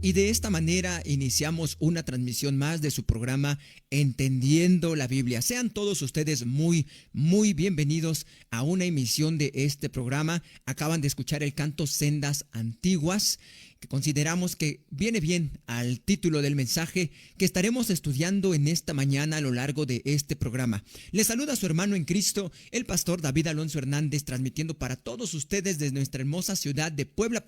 Y de esta manera iniciamos una transmisión más de su programa Entendiendo la Biblia. Sean todos ustedes muy bienvenidos a una emisión de este programa. Acaban de escuchar el canto Sendas Antiguas que consideramos que viene bien al título del mensaje que estaremos estudiando en esta mañana a lo largo de este programa. Les saluda su hermano en Cristo, el pastor David Alonso Hernández, transmitiendo para todos ustedes desde nuestra hermosa ciudad de Puebla,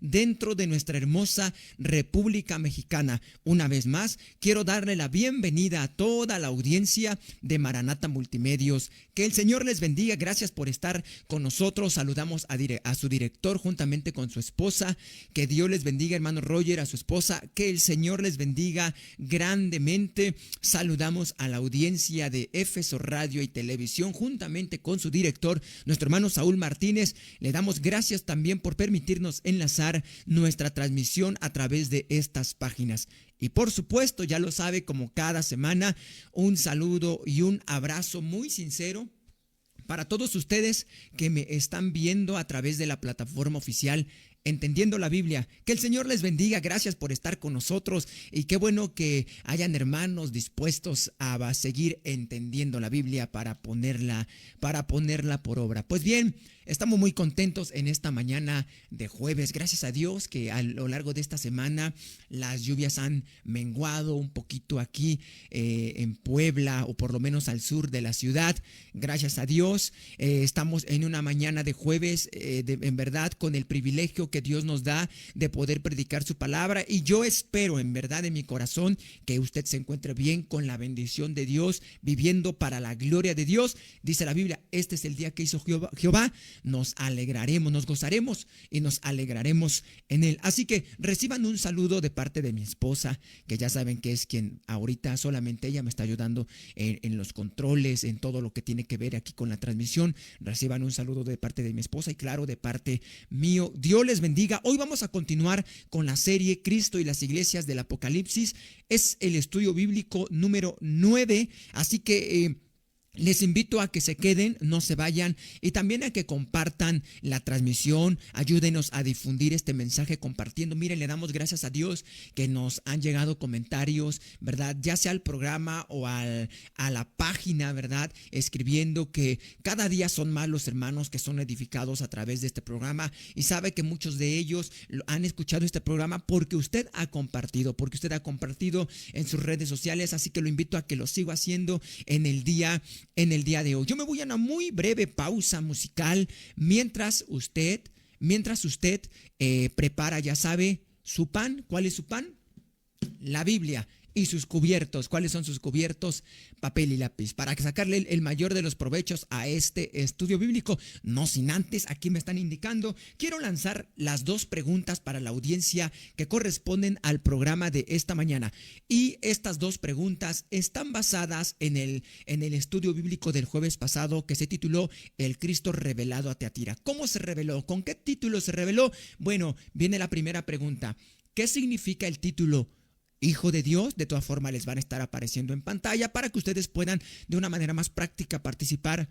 dentro de nuestra hermosa República Mexicana. Una vez más, quiero darle la bienvenida a toda la audiencia de Maranata Multimedios. Que el Señor les bendiga. Gracias por estar con nosotros. Saludamos a su director juntamente con su esposa. Que Dios les bendiga, hermano Roger, a su esposa. Que el Señor les bendiga grandemente. Saludamos a la audiencia de Éfeso Radio y Televisión juntamente con su director, nuestro hermano Saúl Martínez. Le damos gracias también por permitirnos enlazar nuestra transmisión a través de estas páginas. Y por supuesto, ya lo sabe, como cada semana, un saludo y un abrazo muy sincero para todos ustedes que me están viendo a través de la plataforma oficial Entendiendo la Biblia. Que el Señor les bendiga. Gracias por estar con nosotros y qué bueno que hayan hermanos dispuestos a seguir entendiendo la Biblia para ponerla por obra. Pues bien, estamos muy contentos en esta mañana de jueves. Gracias a Dios que a lo largo de esta semana las lluvias han menguado un poquito aquí en Puebla, o por lo menos al sur de la ciudad. Gracias a Dios estamos en una mañana de jueves en verdad con el privilegio que Dios nos da de poder predicar su palabra, y yo espero en verdad en mi corazón que usted se encuentre bien con la bendición de Dios, viviendo para la gloria de Dios. Dice la Biblia, este es el día que hizo Jehová, nos alegraremos, nos gozaremos y nos alegraremos en él. Así que reciban un saludo de parte de mi esposa, que ya saben que es quien ahorita solamente ella me está ayudando en los controles, en todo lo que tiene que ver aquí con la transmisión. Reciban un saludo de parte de mi esposa y claro, de parte mío. Dios les bendiga. Hoy vamos a continuar con la serie Cristo y las iglesias del Apocalipsis. Es el estudio bíblico número 9, así que les invito a que se queden, no se vayan, y también a que compartan la transmisión. Ayúdenos a difundir este mensaje compartiendo. Miren, le damos gracias a Dios que nos han llegado comentarios, ¿verdad? Ya sea al programa o a la página, ¿verdad? Escribiendo que cada día son más los hermanos que son edificados a través de este programa, y sabe que muchos de ellos han escuchado este programa porque usted ha compartido en sus redes sociales. Así que lo invito a que lo siga haciendo en el día de hoy. Yo me voy a una muy breve pausa musical mientras usted prepara, ya sabe, su pan. ¿Cuál es su pan? La Biblia. Y sus cubiertos. ¿Cuáles son sus cubiertos? Papel y lápiz, para sacarle el mayor de los provechos a este estudio bíblico. No sin antes, aquí me están indicando, quiero lanzar las dos preguntas para la audiencia que corresponden al programa de esta mañana. Y estas dos preguntas están basadas en el estudio bíblico del jueves pasado, que se tituló El Cristo revelado a Teatira. ¿Cómo se reveló? ¿Con qué título se reveló? Bueno, viene la primera pregunta. ¿Qué significa el título Hijo de Dios? De todas formas les van a estar apareciendo en pantalla para que ustedes puedan de una manera más práctica participar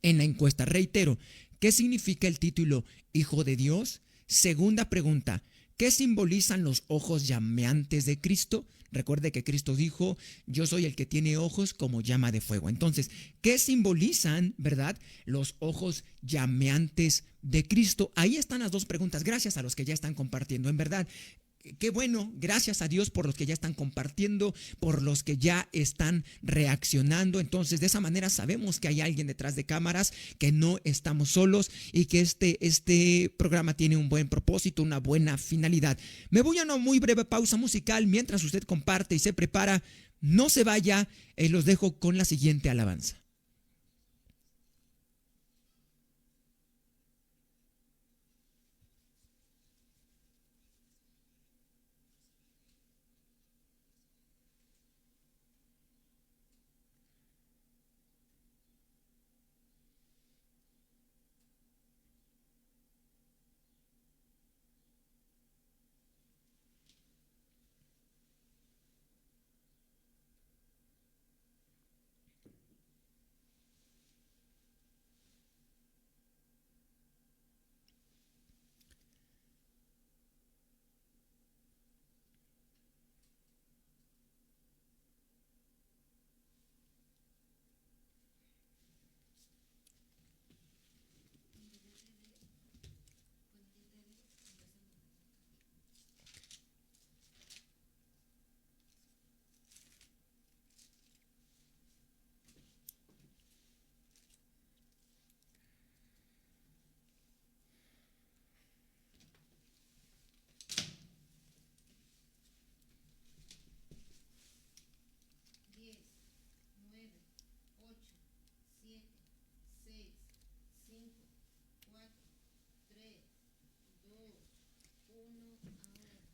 en la encuesta. Reitero, ¿qué significa el título Hijo de Dios? Segunda pregunta, ¿qué simbolizan los ojos llameantes de Cristo? Recuerde que Cristo dijo, yo soy el que tiene ojos como llama de fuego. Entonces, ¿qué simbolizan, verdad, los ojos llameantes de Cristo? Ahí están las dos preguntas. Gracias a los que ya están compartiendo. En verdad, qué bueno, gracias a Dios por los que ya están compartiendo, por los que ya están reaccionando. Entonces, de esa manera sabemos que hay alguien detrás de cámaras, que no estamos solos y que este programa tiene un buen propósito, una buena finalidad. Me voy a una muy breve pausa musical mientras usted comparte y se prepara. No se vaya, los dejo con la siguiente alabanza.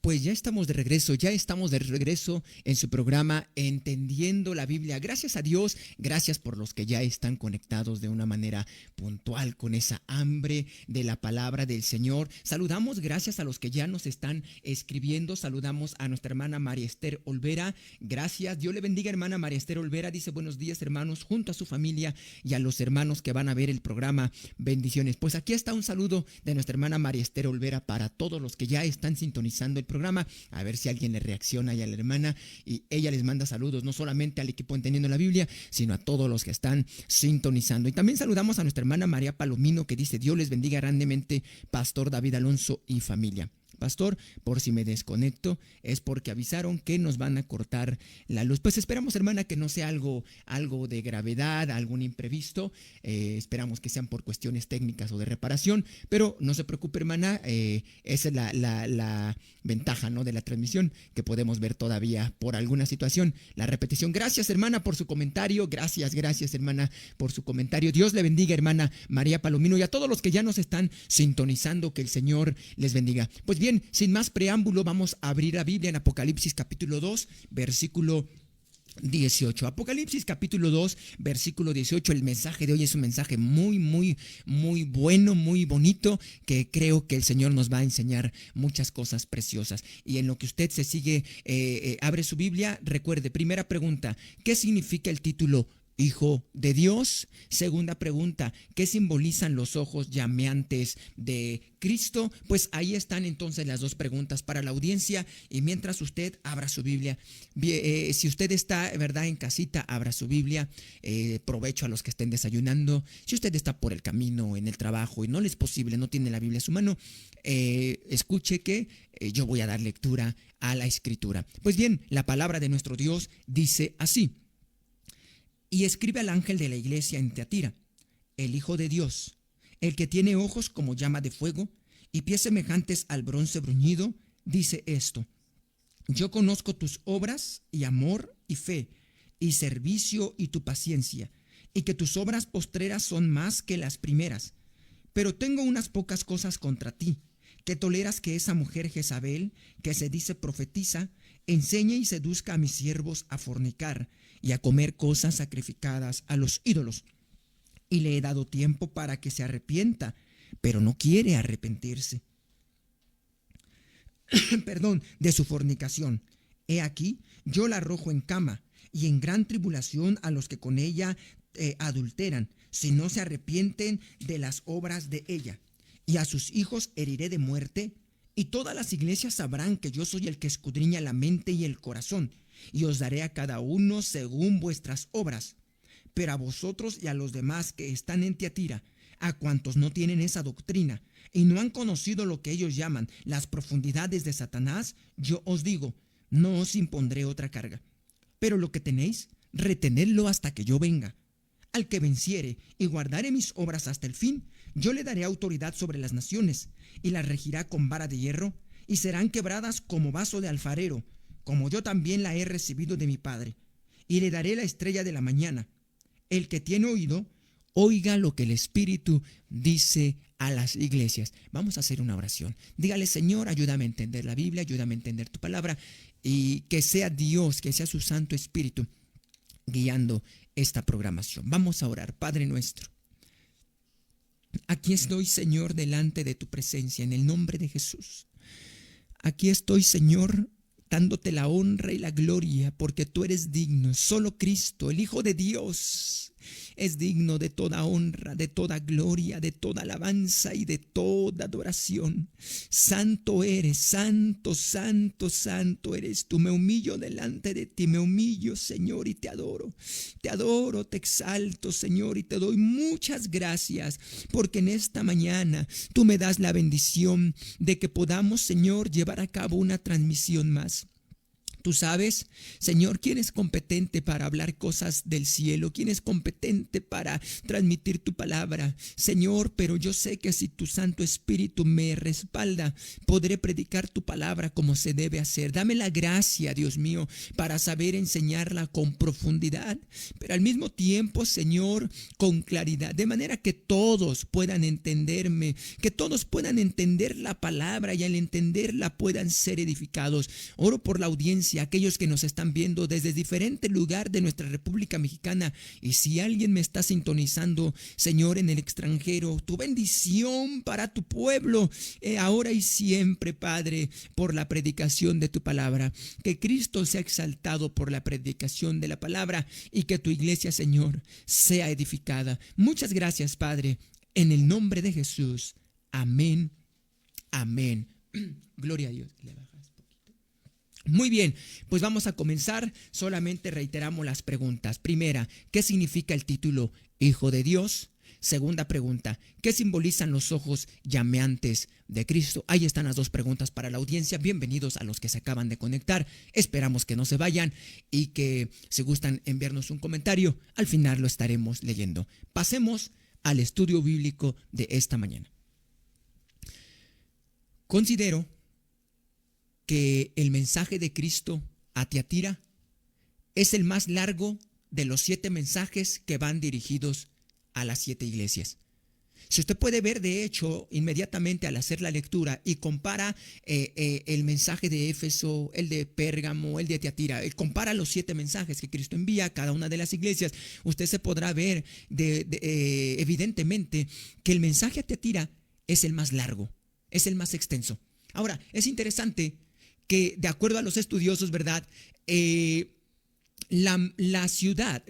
Pues ya estamos de regreso en su programa Entendiendo la Biblia. Gracias a Dios, gracias por los que ya están conectados de una manera puntual con esa hambre de la palabra del Señor. Saludamos, gracias a los que ya nos están escribiendo. Saludamos a nuestra hermana María Esther Olvera. Gracias, Dios le bendiga, hermana María Esther Olvera. Dice buenos días, hermanos, junto a su familia y a los hermanos que van a ver el programa. Bendiciones. Pues aquí está un saludo de nuestra hermana María Esther Olvera para todos los que ya están sintonizando el programa, a ver si alguien le reacciona y a la hermana, y ella les manda saludos no solamente al equipo Entendiendo la Biblia, sino a todos los que están sintonizando. Y también saludamos a nuestra hermana María Palomino, que dice: Dios les bendiga grandemente, Pastor David Alonso y familia. Pastor, por si me desconecto, es porque avisaron que nos van a cortar la luz. Pues esperamos, hermana, que no sea algo de gravedad, algún imprevisto. Esperamos que sean por cuestiones técnicas o de reparación, pero no se preocupe, hermana. Esa es la ventaja, ¿no?, de la transmisión, que podemos ver todavía por alguna situación la repetición. Gracias, hermana, por su comentario. Gracias, hermana, por su comentario. Dios le bendiga, hermana María Palomino, y a todos los que ya nos están sintonizando, que el Señor les bendiga. Pues bien, sin más preámbulo, vamos a abrir la Biblia en Apocalipsis capítulo 2, versículo 18. Apocalipsis capítulo 2, versículo 18. El mensaje de hoy es un mensaje muy bueno, muy bonito, que creo que el Señor nos va a enseñar muchas cosas preciosas. Y en lo que usted se sigue, abre su Biblia, recuerde, primera pregunta: ¿qué significa el título Hijo de Dios? Segunda pregunta: ¿qué simbolizan los ojos llameantes de Cristo? Pues ahí están entonces las dos preguntas para la audiencia. Y mientras usted abra su Biblia, si usted está, ¿verdad?, en casita, abra su Biblia. Provecho a los que estén desayunando. Si usted está por el camino, en el trabajo, y no le es posible, no tiene la Biblia a su mano, escuche que yo voy a dar lectura a la Escritura. Pues bien, la palabra de nuestro Dios dice así: y escribe al ángel de la iglesia en Tiatira, el Hijo de Dios, el que tiene ojos como llama de fuego y pies semejantes al bronce bruñido, dice esto: yo conozco tus obras y amor y fe y servicio y tu paciencia, y que tus obras postreras son más que las primeras. Pero tengo unas pocas cosas contra ti, que toleras que esa mujer Jezabel, que se dice profetiza, enseñe y seduzca a mis siervos a fornicar y a comer cosas sacrificadas a los ídolos. Y le he dado tiempo para que se arrepienta, pero no quiere arrepentirse. De su fornicación. He aquí, yo la arrojo en cama y en gran tribulación a los que con ella adulteran, si no se arrepienten de las obras de ella. Y a sus hijos heriré de muerte, y todas las iglesias sabrán que yo soy el que escudriña la mente y el corazón, y os daré a cada uno según vuestras obras. Pero a vosotros y a los demás que están en Tiatira, a cuantos no tienen esa doctrina y no han conocido lo que ellos llaman las profundidades de Satanás, yo os digo, no os impondré otra carga. Pero lo que tenéis, retenedlo hasta que yo venga. Al que venciere y guardare mis obras hasta el fin, yo le daré autoridad sobre las naciones, y las regirá con vara de hierro, y serán quebradas como vaso de alfarero, como yo también la he recibido de mi Padre. Y le daré la estrella de la mañana. El que tiene oído, oiga lo que el Espíritu dice a las iglesias. Vamos a hacer una oración. Dígale: Señor, ayúdame a entender la Biblia, ayúdame a entender tu palabra, y que sea Dios, que sea su Santo Espíritu guiando esta programación. Vamos a orar. Padre nuestro, aquí estoy, Señor, delante de tu presencia, en el nombre de Jesús. Aquí estoy, Señor, dándote la honra y la gloria, porque tú eres digno. Solo Cristo, el Hijo de Dios, es digno de toda honra, de toda gloria, de toda alabanza y de toda adoración. Santo eres, santo, santo, santo eres tú. Me humillo delante de ti, me humillo, Señor, y te adoro, te exalto, Señor, y te doy muchas gracias, porque en esta mañana tú me das la bendición de que podamos, Señor, llevar a cabo una transmisión más. Tú sabes, Señor, quién es competente para hablar cosas del cielo, quién es competente para transmitir tu palabra, Señor, pero yo sé que si tu Santo Espíritu me respalda, podré predicar tu palabra como se debe hacer. Dame la gracia, Dios mío, para saber enseñarla con profundidad, pero al mismo tiempo, Señor, con claridad, de manera que todos puedan entenderme, que todos puedan entender la palabra y al entenderla puedan ser edificados. Oro por la audiencia, aquellos que nos están viendo desde diferente lugar de nuestra República Mexicana, y si alguien me está sintonizando, Señor, en el extranjero, tu bendición para tu pueblo, ahora y siempre, Padre, por la predicación de tu palabra. Que Cristo sea exaltado por la predicación de la palabra y que tu iglesia, Señor, sea edificada. Muchas gracias, Padre, en el nombre de Jesús. Amén. Amén. Gloria a Dios. Muy bien, pues vamos a comenzar. Solamente reiteramos las preguntas. Primera, ¿qué significa el título Hijo de Dios? Segunda pregunta, ¿qué simbolizan los ojos llameantes de Cristo? Ahí están las dos preguntas para la audiencia. Bienvenidos a los que se acaban de conectar. Esperamos que no se vayan y que, si gustan enviarnos un comentario, al final lo estaremos leyendo. Pasemos al estudio bíblico de esta mañana. Considero que el mensaje de Cristo a Tiatira es el más largo de los 7 mensajes que van dirigidos a las 7 iglesias. Si usted puede ver, de hecho, inmediatamente al hacer la lectura y compara el mensaje de Éfeso, el de Pérgamo, el de Tiatira, compara los 7 mensajes que Cristo envía a cada una de las iglesias, usted se podrá ver evidentemente que el mensaje a Tiatira es el más largo, es el más extenso. Ahora, es interesante que, de acuerdo a los estudiosos, ¿verdad? La ciudad,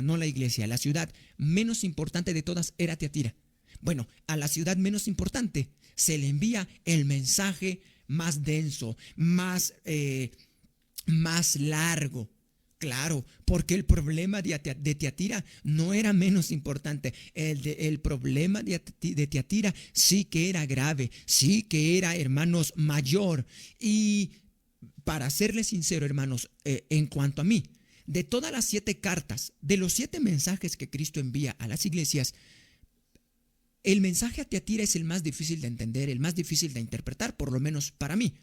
no la iglesia, la ciudad menos importante de todas era Tiatira. Bueno, a la ciudad menos importante se le envía el mensaje más denso, más largo. Claro, porque el problema de Tiatira no era menos importante. El problema de Tiatira sí que era grave, sí que era, hermanos, mayor. Y para serles sincero, hermanos, en cuanto a mí, de todas las 7 cartas, de los 7 mensajes que Cristo envía a las iglesias, el mensaje a Tiatira es el más difícil de entender, el más difícil de interpretar, por lo menos para mí.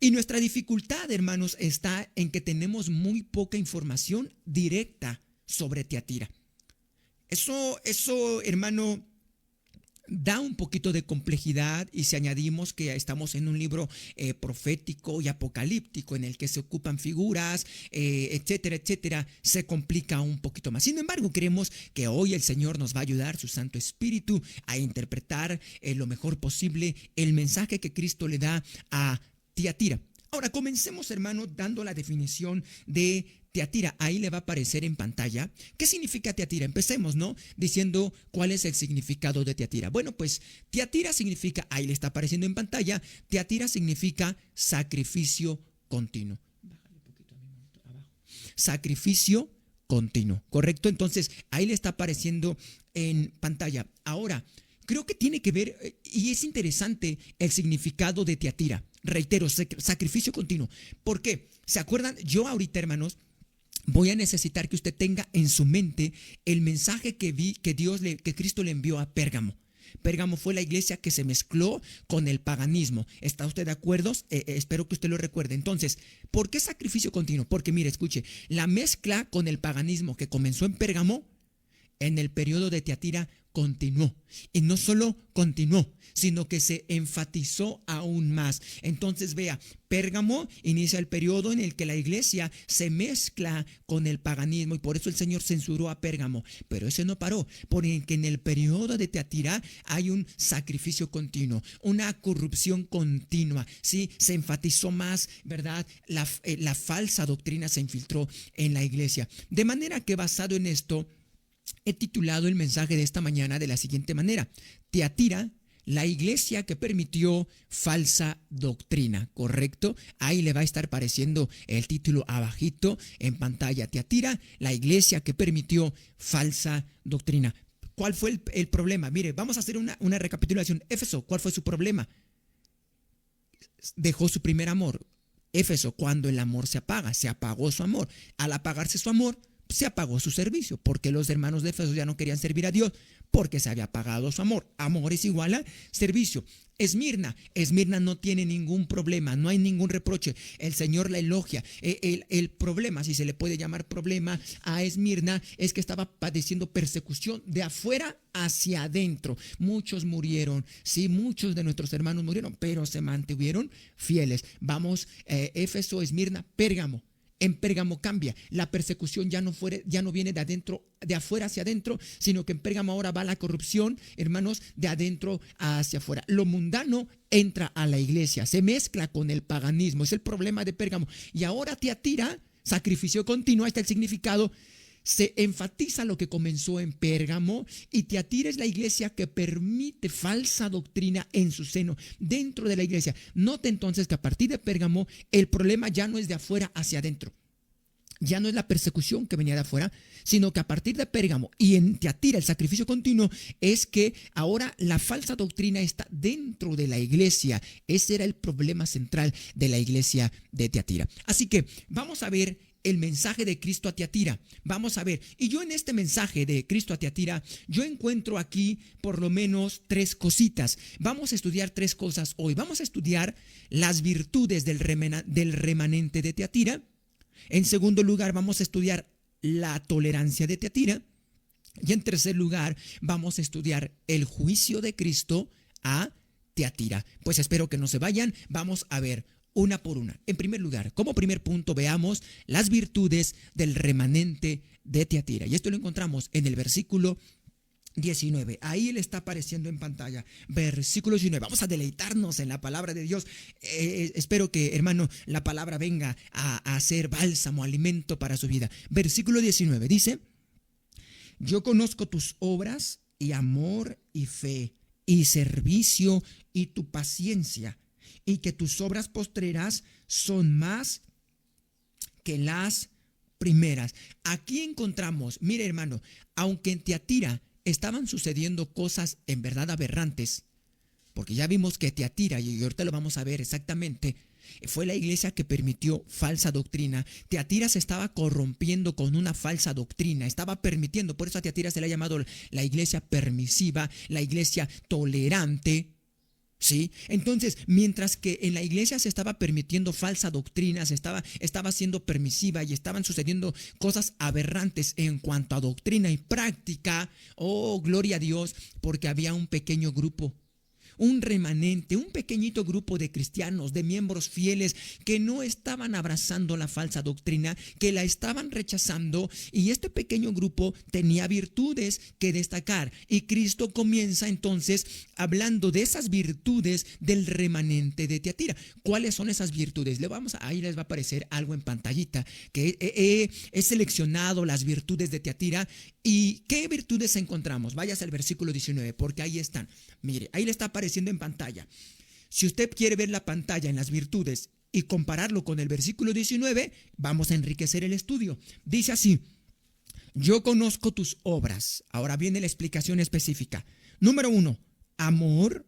Y nuestra dificultad, hermanos, está en que tenemos muy poca información directa sobre Tiatira. Eso, hermano, da un poquito de complejidad, y si añadimos que estamos en un libro profético y apocalíptico en el que se ocupan figuras, etcétera, etcétera, se complica un poquito más. Sin embargo, creemos que hoy el Señor nos va a ayudar, su Santo Espíritu, a interpretar lo mejor posible el mensaje que Cristo le da a Tiatira. Ahora comencemos, hermano, dando la definición de Tiatira. Ahí le va a aparecer en pantalla. ¿Qué significa Tiatira? Empecemos, ¿no? Diciendo cuál es el significado de Tiatira. Bueno, pues Tiatira significa, ahí le está apareciendo en pantalla, Tiatira significa sacrificio continuo. Bájale un poquito abajo. Sacrificio continuo, ¿correcto? Entonces, ahí le está apareciendo en pantalla. Ahora, creo que tiene que ver, y es interesante el significado de Tiatira. Reitero, sacrificio continuo. ¿Por qué? ¿Se acuerdan? Yo ahorita, hermanos, voy a necesitar que usted tenga en su mente el mensaje que Cristo le envió a Pérgamo. Pérgamo fue la iglesia que se mezcló con el paganismo. ¿Está usted de acuerdo? Espero que usted lo recuerde. Entonces, ¿por qué sacrificio continuo? Porque mire, escuche, la mezcla con el paganismo que comenzó en Pérgamo, en el periodo de Tiatira continuó. Y no solo continuó, sino que se enfatizó aún más. Entonces, vea, Pérgamo inicia el periodo en el que la iglesia se mezcla con el paganismo, y por eso el Señor censuró a Pérgamo. Pero ese no paró, porque en el periodo de Tiatira hay un sacrificio continuo, una corrupción continua. Sí, se enfatizó más, ¿verdad? La falsa doctrina se infiltró en la iglesia. De manera que, basado en esto, he titulado el mensaje de esta mañana de la siguiente manera: Tiatira, la iglesia que permitió falsa doctrina, ¿correcto? Ahí le va a estar apareciendo el título abajito en pantalla. Tiatira, la iglesia que permitió falsa doctrina. ¿Cuál fue el problema? Mire, vamos a hacer una recapitulación. Éfeso, ¿cuál fue su problema? Dejó su primer amor. Éfeso, cuando el amor se apaga, se apagó su amor. Al apagarse su amor, se apagó su servicio, porque los hermanos de Éfeso ya no querían servir a Dios, porque se había apagado su amor. Amor es igual a servicio. Esmirna no tiene ningún problema, no hay ningún reproche. El Señor la elogia. El problema, si se le puede llamar problema a Esmirna, es que estaba padeciendo persecución de afuera hacia adentro. Muchos murieron, sí, muchos de nuestros hermanos murieron, pero se mantuvieron fieles. Vamos, Éfeso, Esmirna, Pérgamo. En Pérgamo cambia, la persecución ya no viene de adentro, de afuera hacia adentro, sino que en Pérgamo ahora va la corrupción, hermanos, de adentro hacia afuera. Lo mundano entra a la iglesia, se mezcla con el paganismo, es el problema de Pérgamo. Y ahora Tiatira, sacrificio continuo, ahí está el significado. Se enfatiza lo que comenzó en Pérgamo, y Tiatira es la iglesia que permite falsa doctrina en su seno, dentro de la iglesia. Note entonces que a partir de Pérgamo el problema ya no es de afuera hacia adentro. Ya no es la persecución que venía de afuera, sino que a partir de Pérgamo y en Tiatira el sacrificio continuo es que ahora la falsa doctrina está dentro de la iglesia. Ese era el problema central de la iglesia de Tiatira. Así que vamos a ver el mensaje de Cristo a Tiatira. Vamos a ver, y yo en este mensaje de Cristo a Tiatira, yo encuentro aquí por lo menos 3 cositas. Vamos a estudiar 3 cosas hoy. Vamos a estudiar las virtudes del remanente de Tiatira. En segundo lugar, vamos a estudiar la tolerancia de Tiatira. Y en tercer lugar, vamos a estudiar el juicio de Cristo a Tiatira. Pues espero que no se vayan. Vamos a ver una por una. En primer lugar, como primer punto, veamos las virtudes del remanente de Tiatira. Y esto lo encontramos en el versículo 19. Ahí le está apareciendo en pantalla. Versículo 19. Vamos a deleitarnos en la palabra de Dios. Espero que, hermano, la palabra venga a ser bálsamo, alimento para su vida. Versículo 19 dice: yo conozco tus obras y amor y fe y servicio y tu paciencia, y que tus obras postreras son más que las primeras. Aquí encontramos, mire hermano, aunque en Tiatira estaban sucediendo cosas en verdad aberrantes, porque ya vimos que Tiatira, y ahorita lo vamos a ver exactamente, fue la iglesia que permitió falsa doctrina. Tiatira se estaba corrompiendo con una falsa doctrina, estaba permitiendo, por eso a Tiatira se le ha llamado la iglesia permisiva, la iglesia tolerante. ¿Sí? Entonces, mientras que en la iglesia se estaba permitiendo falsa doctrina, estaba siendo permisiva y estaban sucediendo cosas aberrantes en cuanto a doctrina y práctica, oh, gloria a Dios, porque había un pequeño grupo, un remanente, un pequeñito grupo de cristianos, de miembros fieles que no estaban abrazando la falsa doctrina, que la estaban rechazando, y este pequeño grupo tenía virtudes que destacar. Y Cristo comienza entonces hablando de esas virtudes del remanente de Tiatira. ¿Cuáles son esas virtudes? Ahí les va a aparecer algo en pantallita, que he seleccionado las virtudes de Tiatira. ¿Y qué virtudes encontramos? Váyase al versículo 19, porque ahí están. Mire, ahí le está apareciendo en pantalla. Si usted quiere ver la pantalla en las virtudes y compararlo con el versículo 19, vamos a enriquecer el estudio. Dice así: yo conozco tus obras. Ahora viene la explicación específica. Número 1, amor.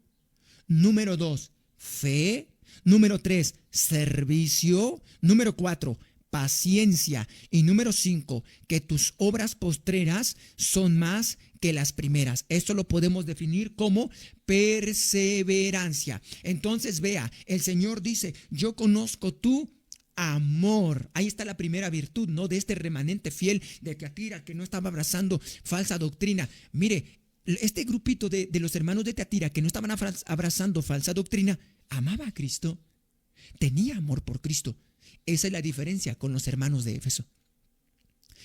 Número 2, fe. Número 3, servicio. Número 4, paciencia. Y número 5, que tus obras postreras son más que las primeras. Esto lo podemos definir como perseverancia. Entonces vea, el Señor dice: yo conozco tu amor. Ahí está la primera virtud, ¿no?, de este remanente fiel de Tiatira, que no estaba abrazando falsa doctrina. Mire, este grupito de los hermanos de Tiatira que no estaban abrazando falsa doctrina, amaba a Cristo, tenía amor por Cristo. Esa es la diferencia con los hermanos de Éfeso.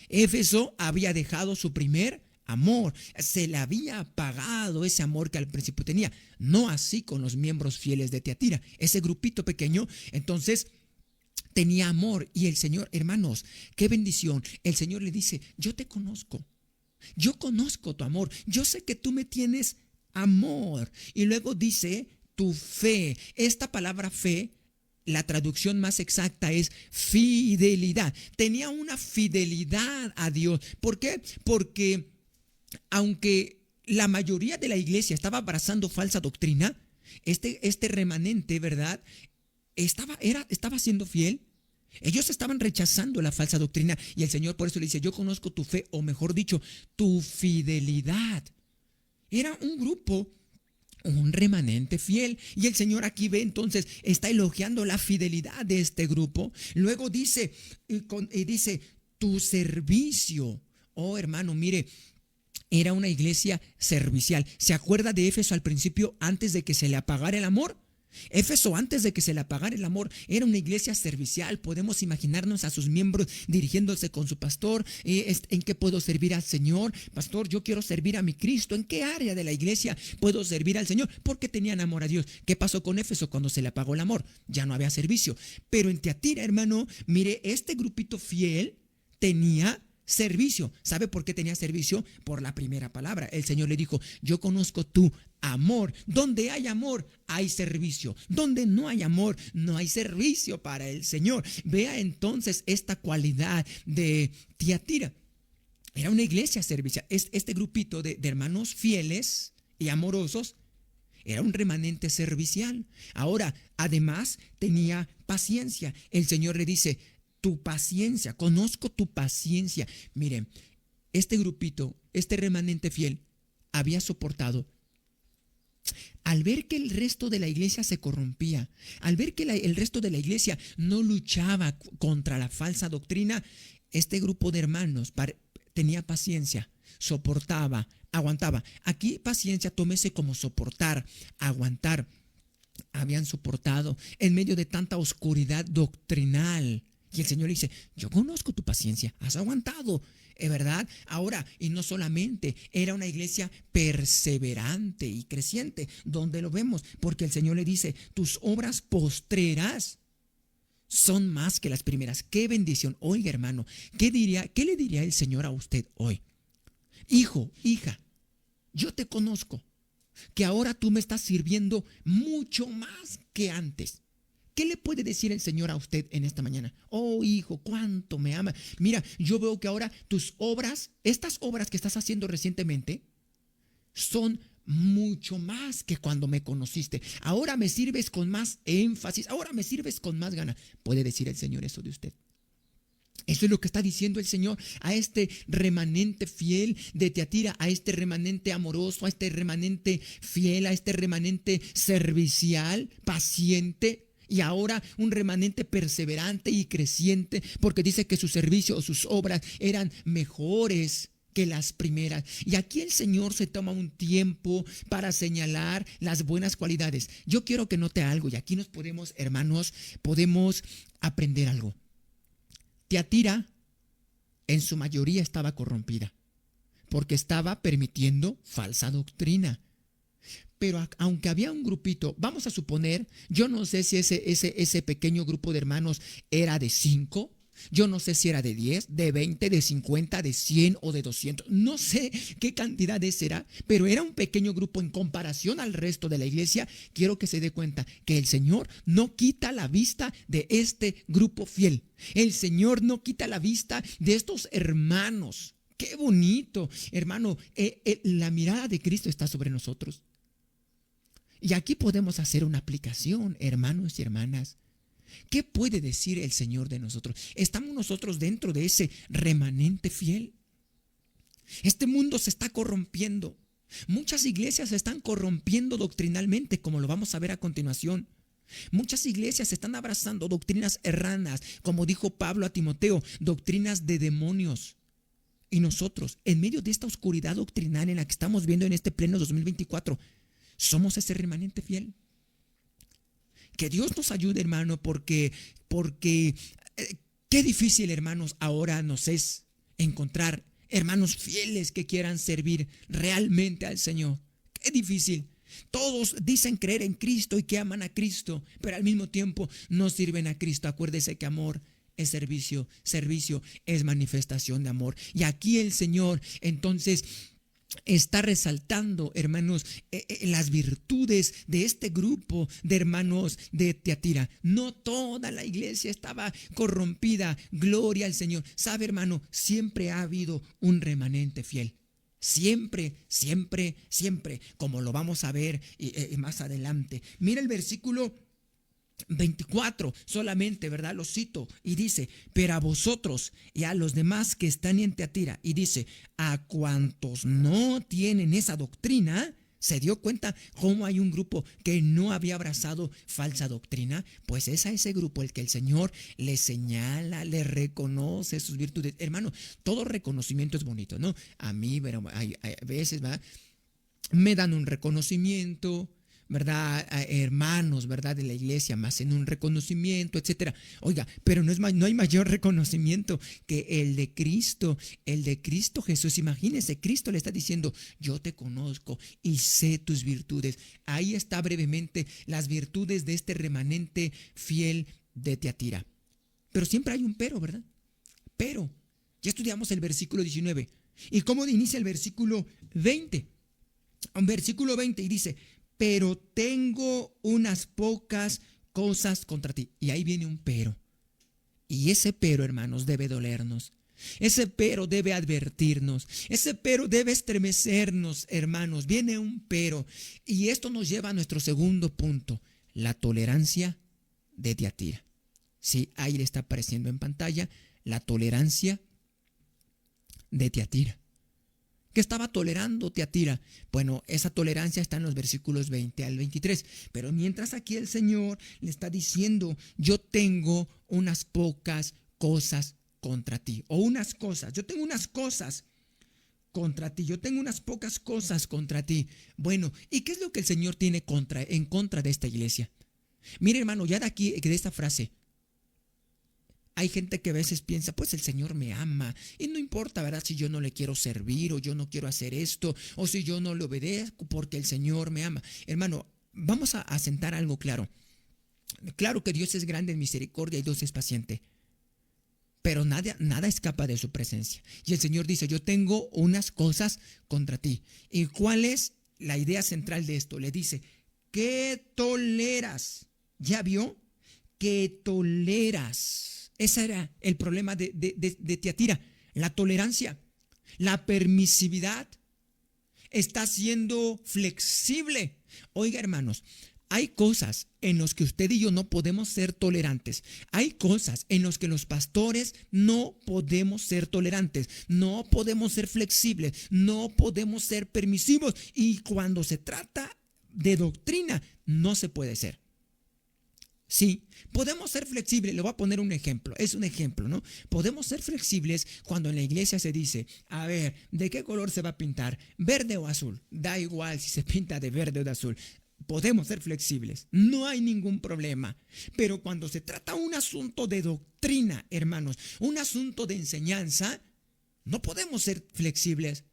Éfeso había dejado su primer amor, se le había apagado ese amor que al principio tenía. No así con los miembros fieles de Tiatira. Ese grupito pequeño, entonces, tenía amor. Y el Señor, hermanos, qué bendición. El Señor le dice: yo te conozco, yo conozco tu amor, yo sé que tú me tienes amor. Y luego dice tu fe. Esta palabra fe, la traducción más exacta es fidelidad. Tenía una fidelidad a Dios. ¿Por qué? Porque aunque la mayoría de la iglesia estaba abrazando falsa doctrina, este remanente, ¿verdad?, estaba siendo fiel. Ellos estaban rechazando la falsa doctrina y el Señor por eso le dice, yo conozco tu fe, o mejor dicho, tu fidelidad. Era un grupo, un remanente fiel. Y el Señor aquí ve, entonces, está elogiando la fidelidad de este grupo. Luego dice, dice, tu servicio. Oh, hermano, mire, era una iglesia servicial. ¿Se acuerda de Éfeso al principio, antes de que se le apagara el amor? Éfeso, antes de que se le apagara el amor, era una iglesia servicial. Podemos imaginarnos a sus miembros dirigiéndose con su pastor. ¿En qué puedo servir al Señor? Pastor, yo quiero servir a mi Cristo. ¿En qué área de la iglesia puedo servir al Señor? Porque tenían amor a Dios. ¿Qué pasó con Éfeso cuando se le apagó el amor? Ya no había servicio. Pero en Tiatira, hermano, mire, este grupito fiel tenía servicio. ¿Sabe por qué tenía servicio? Por la primera palabra. El Señor le dijo, yo conozco tu amor. Donde hay amor, hay servicio. Donde no hay amor, no hay servicio para el Señor. Vea entonces esta cualidad de Tiatira. Era una iglesia servicial. Este grupito de hermanos fieles y amorosos era un remanente servicial. Ahora, además, tenía paciencia. El Señor le dice, tu paciencia, conozco tu paciencia. Miren, este grupito, este remanente fiel, había soportado. Al ver que el resto de la iglesia se corrompía, al ver que el resto de la iglesia no luchaba contra la falsa doctrina, este grupo de hermanos tenía paciencia, soportaba, aguantaba. Aquí paciencia, tómese como soportar, aguantar. Habían soportado en medio de tanta oscuridad doctrinal. Y el Señor dice, yo conozco tu paciencia, has aguantado, ¿verdad? Ahora, y no solamente, era una iglesia perseverante y creciente, donde lo vemos, porque el Señor le dice, tus obras postreras son más que las primeras. ¡Qué bendición! Oiga, hermano, qué le diría el Señor a usted hoy? Hijo, hija, yo te conozco, que ahora tú me estás sirviendo mucho más que antes. ¿Qué le puede decir el Señor a usted en esta mañana? Oh, hijo, cuánto me ama. Mira, yo veo que ahora tus obras, estas obras que estás haciendo recientemente, son mucho más que cuando me conociste. Ahora me sirves con más énfasis, ahora me sirves con más ganas. ¿Puede decir el Señor eso de usted? Eso es lo que está diciendo el Señor a este remanente fiel de Tiatira, a este remanente amoroso, a este remanente fiel, a este remanente servicial, paciente. Y ahora un remanente perseverante y creciente, porque dice que su servicio o sus obras eran mejores que las primeras. Y aquí el Señor se toma un tiempo para señalar las buenas cualidades. Yo quiero que note algo, y aquí nos podemos, hermanos, podemos aprender algo. Tiatira en su mayoría estaba corrompida, porque estaba permitiendo falsa doctrina. Pero aunque había un grupito, vamos a suponer, yo no sé si ese pequeño grupo de hermanos era de 5, yo no sé si era de 10, de 20, de 50, de 100 o de 200, no sé qué cantidad será, pero era un pequeño grupo en comparación al resto de la iglesia. Quiero que se dé cuenta que el Señor no quita la vista de este grupo fiel. El Señor no quita la vista de estos hermanos. Qué bonito, hermano, la mirada de Cristo está sobre nosotros. Y aquí podemos hacer una aplicación, hermanos y hermanas. ¿Qué puede decir el Señor de nosotros? ¿Estamos nosotros dentro de ese remanente fiel? Este mundo se está corrompiendo. Muchas iglesias se están corrompiendo doctrinalmente, como lo vamos a ver a continuación. Muchas iglesias están abrazando doctrinas erradas, como dijo Pablo a Timoteo, doctrinas de demonios. Y nosotros, en medio de esta oscuridad doctrinal en la que estamos viendo en este pleno 2024, somos ese remanente fiel. Que Dios nos ayude, hermano, porque qué difícil, hermanos, ahora nos es encontrar hermanos fieles que quieran servir realmente al Señor. Qué difícil. Todos dicen creer en Cristo y que aman a Cristo, pero al mismo tiempo no sirven a Cristo. Acuérdese que amor es servicio, servicio es manifestación de amor. Y aquí el Señor, entonces, está resaltando, hermanos, las virtudes de este grupo de hermanos de Tiatira. No toda la iglesia estaba corrompida. Gloria al Señor. Sabe, hermano, siempre ha habido un remanente fiel. Siempre, siempre, siempre, como lo vamos a ver más adelante. Mira el versículo 24 solamente, ¿verdad? Lo cito y dice, pero a vosotros y a los demás que están en Tiatira, y dice, a cuantos no tienen esa doctrina. ¿Se dio cuenta cómo hay un grupo que no había abrazado falsa doctrina? Pues es a ese grupo el que el Señor le señala, le reconoce sus virtudes. Hermano, todo reconocimiento es bonito, ¿no? A mí, pero hay veces, ¿verdad? Me dan un reconocimiento, ¿verdad? A hermanos, ¿verdad? De la iglesia, más en un reconocimiento, etcétera. Oiga, pero no hay mayor reconocimiento que el de Cristo Jesús. Imagínese, Cristo le está diciendo, yo te conozco y sé tus virtudes. Ahí está brevemente las virtudes de este remanente fiel de Tiatira. Pero siempre hay un pero, ¿verdad? Pero, ya estudiamos el versículo 19. ¿Y cómo inicia el versículo 20? Un versículo 20 y dice, pero tengo unas pocas cosas contra ti. Y ahí viene un pero. Y ese pero, hermanos, debe dolernos. Ese pero debe advertirnos. Ese pero debe estremecernos, hermanos. Viene un pero. Y esto nos lleva a nuestro segundo punto, la tolerancia de Tiatira. Sí, ahí le está apareciendo en pantalla la tolerancia de Tiatira. ¿Qué estaba tolerando Tiatira? Bueno, esa tolerancia está en los versículos 20 al 23. Pero mientras aquí el Señor le está diciendo, yo tengo unas pocas cosas contra ti. O unas cosas, yo tengo unas cosas contra ti. Yo tengo unas pocas cosas contra ti. Bueno, ¿y qué es lo que el Señor tiene en contra de esta iglesia? Mire, hermano, ya de aquí, de esta frase, hay gente que a veces piensa, pues el Señor me ama y no importa, ¿verdad? Si yo no le quiero servir o yo no quiero hacer esto o si yo no le obedezco porque el Señor me ama. Hermano, vamos a asentar algo claro. Claro que Dios es grande en misericordia y Dios es paciente, pero nada escapa de su presencia. Y el Señor dice, yo tengo unas cosas contra ti. ¿Y cuál es la idea central de esto? Le dice, ¿qué toleras? ¿Ya vio? ¿Qué toleras? Ese era el problema de Tiatira, la tolerancia, la permisividad. Está siendo flexible. Oiga, hermanos, hay cosas en las que usted y yo no podemos ser tolerantes. Hay cosas en las que los pastores no podemos ser tolerantes. No podemos ser flexibles. No podemos ser permisivos. Y cuando se trata de doctrina, no se puede ser. Sí, podemos ser flexibles. Le voy a poner un ejemplo. Es un ejemplo, ¿no? Podemos ser flexibles cuando en la iglesia se dice, a ver, ¿de qué color se va a pintar? ¿Verde o azul? Da igual si se pinta de verde o de azul. Podemos ser flexibles. No hay ningún problema. Pero cuando se trata un asunto de doctrina, hermanos, un asunto de enseñanza, no podemos ser flexibles.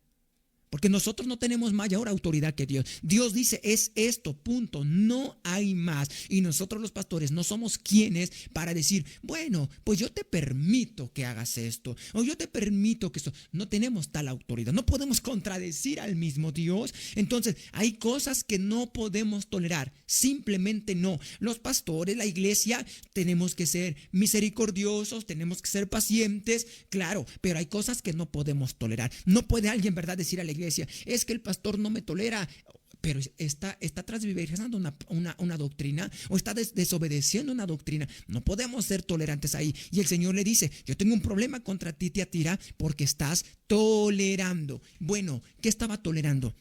Porque nosotros no tenemos mayor autoridad que Dios. Dios dice, es esto, punto, no hay más. Y nosotros los pastores no somos quienes para decir, bueno, pues yo te permito que hagas esto, o yo te permito que esto. No tenemos tal autoridad, no podemos contradecir al mismo Dios. Entonces, hay cosas que no podemos tolerar, simplemente no. Los pastores, la iglesia, tenemos que ser misericordiosos, tenemos que ser pacientes, claro, pero hay cosas que no podemos tolerar. No puede alguien, ¿verdad?, decir a la iglesia, es que el pastor no me tolera, pero está transversando una doctrina o está desobedeciendo una doctrina. No podemos ser tolerantes ahí. Y el Señor le dice, yo tengo un problema contra ti, Tiatira, porque estás tolerando. Bueno, ¿qué estaba tolerando?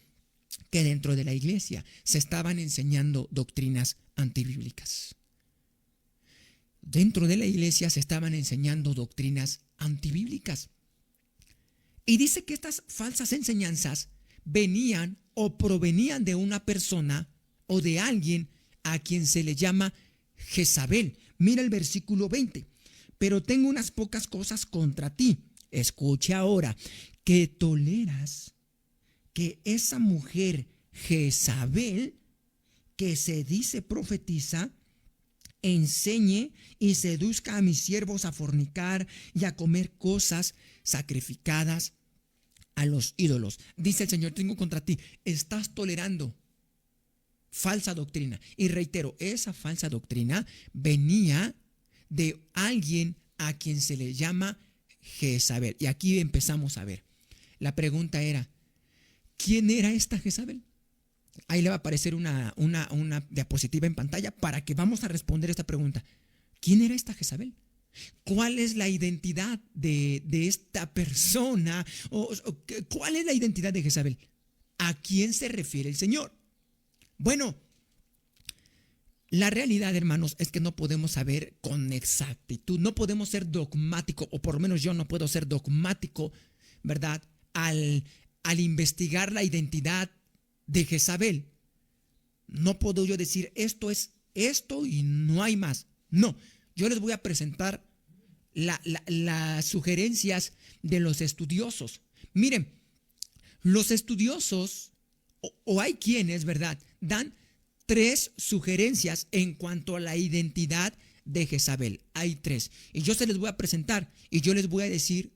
Que dentro de la iglesia se estaban enseñando doctrinas antibíblicas. Dentro de la iglesia se estaban enseñando doctrinas antibíblicas. Y dice que estas falsas enseñanzas venían o provenían de una persona o de alguien a quien se le llama Jezabel. Mira el versículo 20. Pero tengo unas pocas cosas contra ti. Escucha ahora, que toleras que esa mujer Jezabel, que se dice profetiza, enseñe y seduzca a mis siervos a fornicar y a comer cosas sacrificadas a los ídolos. Dice el Señor, tengo contra ti, estás tolerando falsa doctrina. Y reitero, esa falsa doctrina venía de alguien a quien se le llama Jezabel. Y aquí empezamos a ver. La pregunta era, ¿quién era esta Jezabel? Ahí le va a aparecer una diapositiva en pantalla para que vamos a responder esta pregunta. ¿Quién era esta Jezabel? ¿Cuál es la identidad de esta persona? ¿Cuál es la identidad de Jezabel? ¿A quién se refiere el Señor? Bueno, la realidad, hermanos, es que no podemos saber con exactitud, no podemos ser dogmático, o por lo menos yo no puedo ser dogmático, ¿verdad? Al investigar la identidad de Jezabel. No puedo yo decir esto es esto y no hay más. No, yo les voy a presentar las sugerencias de los estudiosos. Miren, los estudiosos, o hay quienes, ¿verdad?, dan 3 sugerencias en cuanto a la identidad de Jezabel. Hay 3. Y yo se les voy a presentar y yo les voy a decir,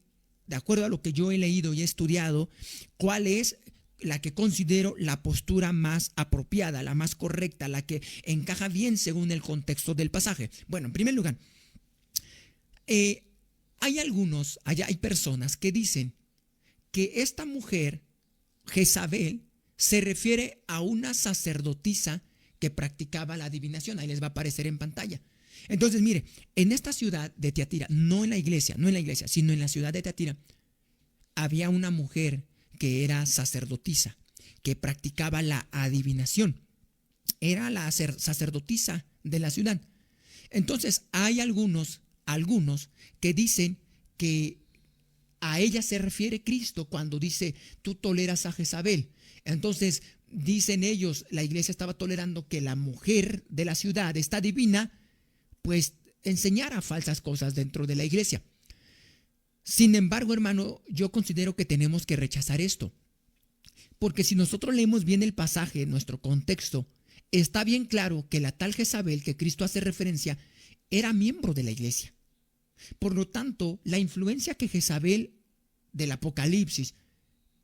de acuerdo a lo que yo he leído y he estudiado, cuál es la que considero la postura más apropiada, la más correcta, la que encaja bien según el contexto del pasaje. Bueno, en primer lugar, hay personas que dicen que esta mujer, Jezabel, se refiere a una sacerdotisa que practicaba la adivinación. Ahí les va a aparecer en pantalla. Entonces, mire, en esta ciudad de Tiatira, no en la iglesia, sino en la ciudad de Tiatira, había una mujer que era sacerdotisa, que practicaba la adivinación. Era la sacerdotisa de la ciudad. Entonces, hay algunos que dicen que a ella se refiere Cristo cuando dice, tú toleras a Jezabel. Entonces, dicen ellos, la iglesia estaba tolerando que la mujer de la ciudad, esta divina, pues enseñara falsas cosas dentro de la iglesia. Sin embargo, hermano, yo considero que tenemos que rechazar esto. Porque si nosotros leemos bien el pasaje, nuestro contexto, está bien claro que la tal Jezabel que Cristo hace referencia era miembro de la iglesia. Por lo tanto, la influencia que Jezabel del Apocalipsis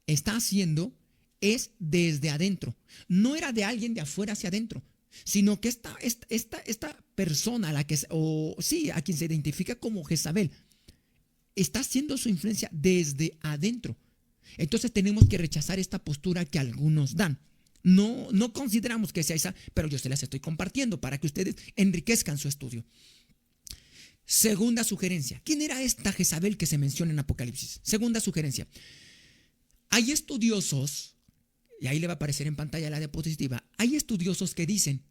está haciendo es desde adentro. No era de alguien de afuera hacia adentro, sino que esta persona a quien se identifica como Jezabel, está haciendo su influencia desde adentro. Entonces tenemos que rechazar esta postura que algunos dan. No consideramos que sea esa, pero yo se las estoy compartiendo para que ustedes enriquezcan su estudio. Segunda sugerencia. ¿Quién era esta Jezabel que se menciona en Apocalipsis? Segunda sugerencia. Hay estudiosos, y ahí le va a aparecer en pantalla la diapositiva, hay estudiosos que dicen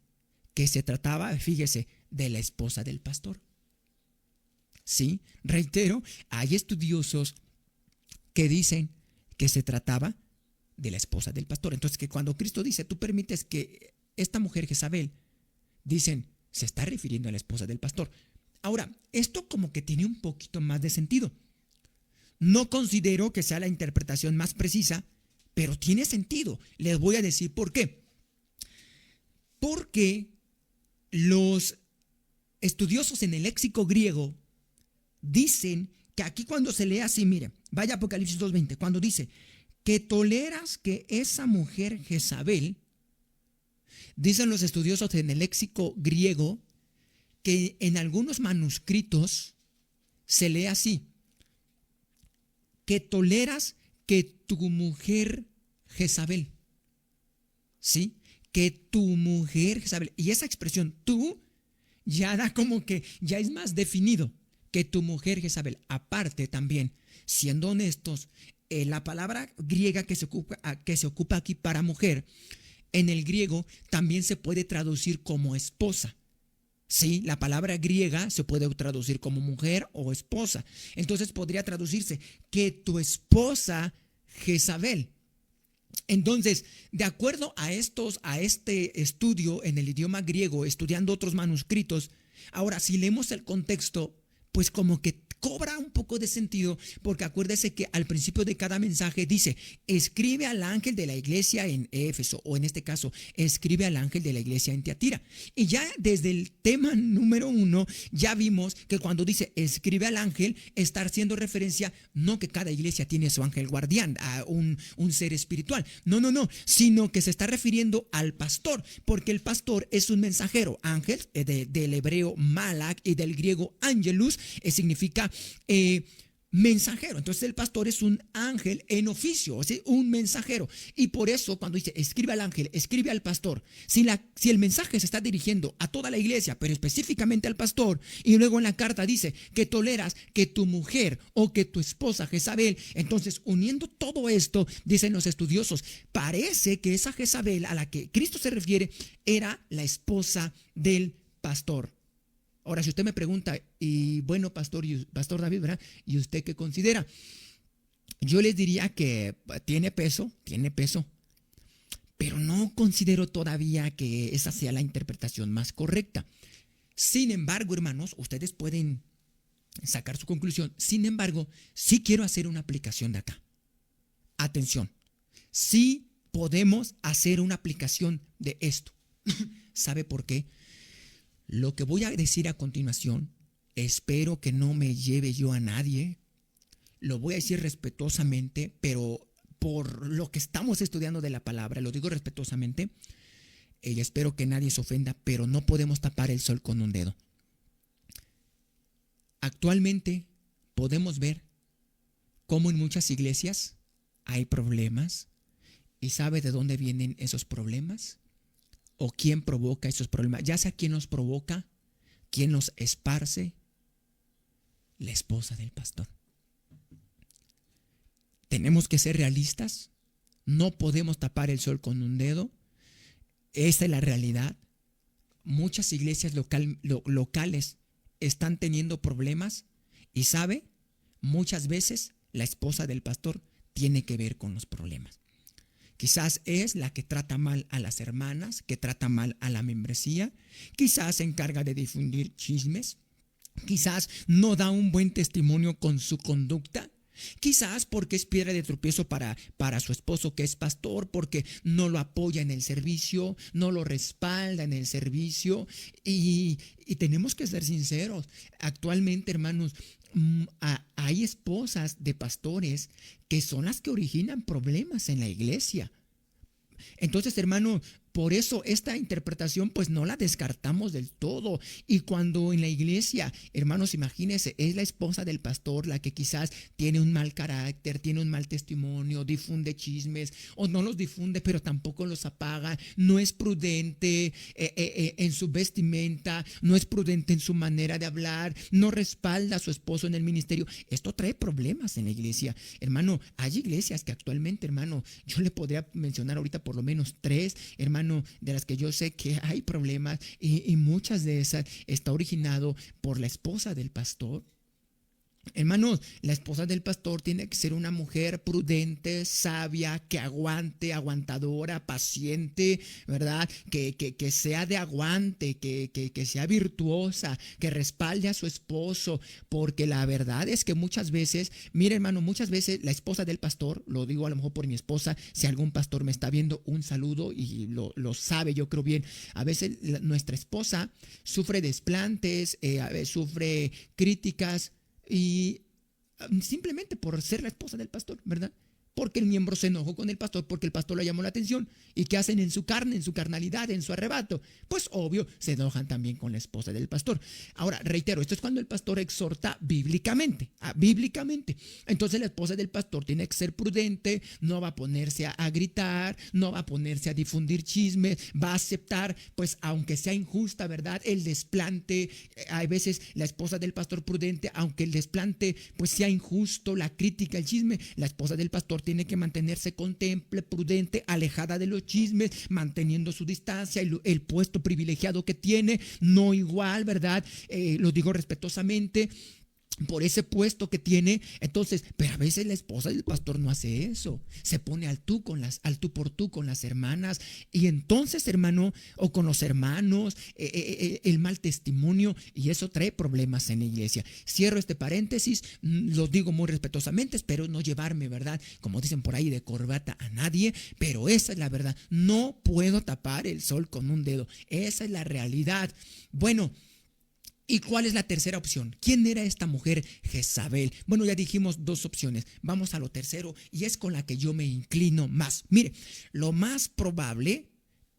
que se trataba, fíjese, de la esposa del pastor. Sí, reitero, hay estudiosos que dicen que se trataba de la esposa del pastor. Entonces, que cuando Cristo dice, tú permites que esta mujer Jezabel, dicen, se está refiriendo a la esposa del pastor. Ahora, esto como que tiene un poquito más de sentido. No considero que sea la interpretación más precisa, pero tiene sentido. Les voy a decir por qué. Porque los estudiosos en el léxico griego dicen que aquí cuando se lee así, mire, vaya a Apocalipsis 2:20, cuando dice que toleras que esa mujer Jezabel, dicen los estudiosos en el léxico griego, que en algunos manuscritos se lee así, que toleras que tu mujer Jezabel, ¿sí? Que tu mujer Jezabel, y esa expresión tú ya da como que ya es más definido, que tu mujer Jezabel. Aparte también, siendo honestos, la palabra griega que se ocupa aquí para mujer, en el griego también se puede traducir como esposa. Sí, la palabra griega se puede traducir como mujer o esposa. Entonces podría traducirse que tu esposa Jezabel. Entonces, de acuerdo a este estudio en el idioma griego, estudiando otros manuscritos, ahora si leemos el contexto, pues como que cobra un poco de sentido, porque acuérdese que al principio de cada mensaje dice, escribe al ángel de la iglesia en Éfeso, o en este caso, escribe al ángel de la iglesia en Tiatira. Y ya desde el tema número 1, ya vimos que cuando dice escribe al ángel, está haciendo referencia, no que cada iglesia tiene su ángel guardián, a un ser espiritual, no, sino que se está refiriendo al pastor, porque el pastor es un mensajero. Ángel, del hebreo malak y del griego angelus, significa mensajero. Entonces el pastor es un ángel en oficio, o sea, un mensajero. Y por eso cuando dice escribe al ángel, escribe al pastor, si el mensaje se está dirigiendo a toda la iglesia, pero específicamente al pastor, y luego en la carta dice que toleras que tu mujer o que tu esposa Jezabel, entonces uniendo todo esto, dicen los estudiosos, parece que esa Jezabel a la que Cristo se refiere era la esposa del pastor. Ahora, si usted me pregunta, y bueno, pastor David, ¿verdad? ¿Y usted qué considera? Yo les diría que tiene peso, pero no considero todavía que esa sea la interpretación más correcta. Sin embargo, hermanos, ustedes pueden sacar su conclusión. Sin embargo, sí quiero hacer una aplicación de acá. Atención, sí podemos hacer una aplicación de esto. ¿Sabe por qué? Lo que voy a decir a continuación, espero que no me lleve yo a nadie. Lo voy a decir respetuosamente, pero por lo que estamos estudiando de la palabra, lo digo respetuosamente, y espero que nadie se ofenda, pero no podemos tapar el sol con un dedo. Actualmente podemos ver cómo en muchas iglesias hay problemas. ¿Y sabe de dónde vienen esos problemas? ¿O quién provoca esos problemas? Ya sea quién los provoca, quién los esparce, la esposa del pastor. Tenemos que ser realistas. No podemos tapar el sol con un dedo. Esa es la realidad. Muchas iglesias locales están teniendo problemas y sabe, muchas veces la esposa del pastor tiene que ver con los problemas. Quizás es la que trata mal a las hermanas, que trata mal a la membresía, quizás se encarga de difundir chismes, quizás no da un buen testimonio con su conducta, quizás porque es piedra de tropiezo para su esposo que es pastor, porque no lo apoya en el servicio, no lo respalda en el servicio y tenemos que ser sinceros. Actualmente, hermanos, hay esposas de pastores que son las que originan problemas en la iglesia. Entonces, hermano, por eso esta interpretación pues no la descartamos del todo. Y cuando en la iglesia, hermanos, imagínense, es la esposa del pastor la que quizás tiene un mal carácter, tiene un mal testimonio, difunde chismes o no los difunde pero tampoco los apaga, no es prudente en su vestimenta, no es prudente en su manera de hablar, no respalda a su esposo en el ministerio. Esto trae problemas en la iglesia. Hermano, hay iglesias que actualmente, hermano, yo le podría mencionar ahorita por lo menos 3, hermano, de las que yo sé que hay problemas y muchas de esas está originado por la esposa del pastor. Hermanos, la esposa del pastor tiene que ser una mujer prudente, sabia, que aguante, aguantadora, paciente, ¿verdad? Que sea de aguante, que sea virtuosa, que respalde a su esposo, porque la verdad es que muchas veces, mire hermano, muchas veces la esposa del pastor, lo digo a lo mejor por mi esposa, si algún pastor me está viendo, un saludo y lo sabe, yo creo bien, a veces nuestra esposa sufre desplantes, a veces sufre críticas, y simplemente por ser la esposa del pastor, ¿verdad? Porque el miembro se enojó con el pastor, porque el pastor le llamó la atención. ¿Y qué hacen en su carne, en su carnalidad, en su arrebato? Pues obvio, se enojan también con la esposa del pastor. Ahora, reitero, esto es cuando el pastor exhorta bíblicamente, bíblicamente. Entonces la esposa del pastor tiene que ser prudente, no va a ponerse a gritar, no va a ponerse a difundir chismes, va a aceptar, pues aunque sea injusta, ¿verdad? El desplante, hay veces la esposa del pastor prudente, aunque el desplante pues sea injusto, la crítica, el chisme, la esposa del pastor tiene que mantenerse contemple, prudente, alejada de los chismes, manteniendo su distancia, el puesto privilegiado que tiene, no igual, ¿verdad? Lo digo respetuosamente, por ese puesto que tiene. Entonces, pero a veces la esposa del pastor no hace eso, se pone al tú por tú con las hermanas, y entonces, hermano, o con los hermanos, el mal testimonio, y eso trae problemas en la iglesia. Cierro este paréntesis, lo digo muy respetuosamente, espero no llevarme, ¿verdad?, como dicen por ahí, de corbata a nadie, pero esa es la verdad. No puedo tapar el sol con un dedo, esa es la realidad. Bueno, ¿y cuál es la tercera opción? ¿Quién era esta mujer Jezabel? Bueno, ya dijimos 2 opciones. Vamos a lo tercero, y es con la que yo me inclino más. Mire, lo más probable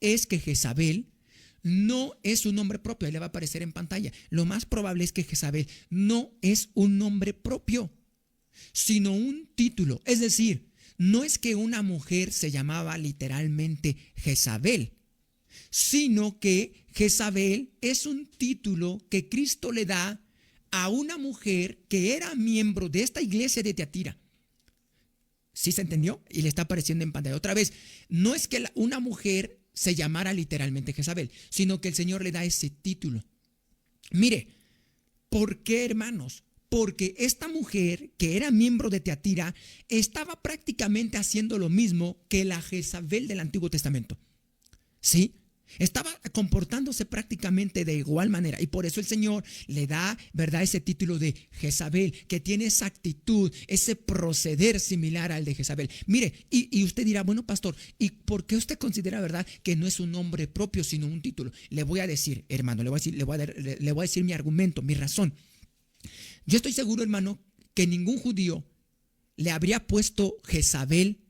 es que Jezabel no es un nombre propio. Ahí le va a aparecer en pantalla. Lo más probable es que Jezabel no es un nombre propio. sino un título. Es decir, no es que una mujer se llamaba literalmente Jezabel, sino que Jezabel es un título que Cristo le da a una mujer que era miembro de esta iglesia de Tiatira. ¿Sí se entendió? Y le está apareciendo en pantalla. Otra vez, no es que una mujer se llamara literalmente Jezabel, sino que el Señor le da ese título. Mire, ¿por qué, hermanos? Porque esta mujer que era miembro de Tiatira estaba prácticamente haciendo lo mismo que la Jezabel del Antiguo Testamento. ¿Sí? Estaba comportándose prácticamente de igual manera, y por eso el Señor le da, ¿verdad?, ese título de Jezabel, que tiene esa actitud, ese proceder similar al de Jezabel. Mire, y usted dirá, bueno, pastor, ¿y por qué usted considera, verdad, que no es un nombre propio, sino un título? Le voy a decir, hermano, le voy a decir mi argumento, mi razón. Yo estoy seguro, hermano, que ningún judío le habría puesto Jezabel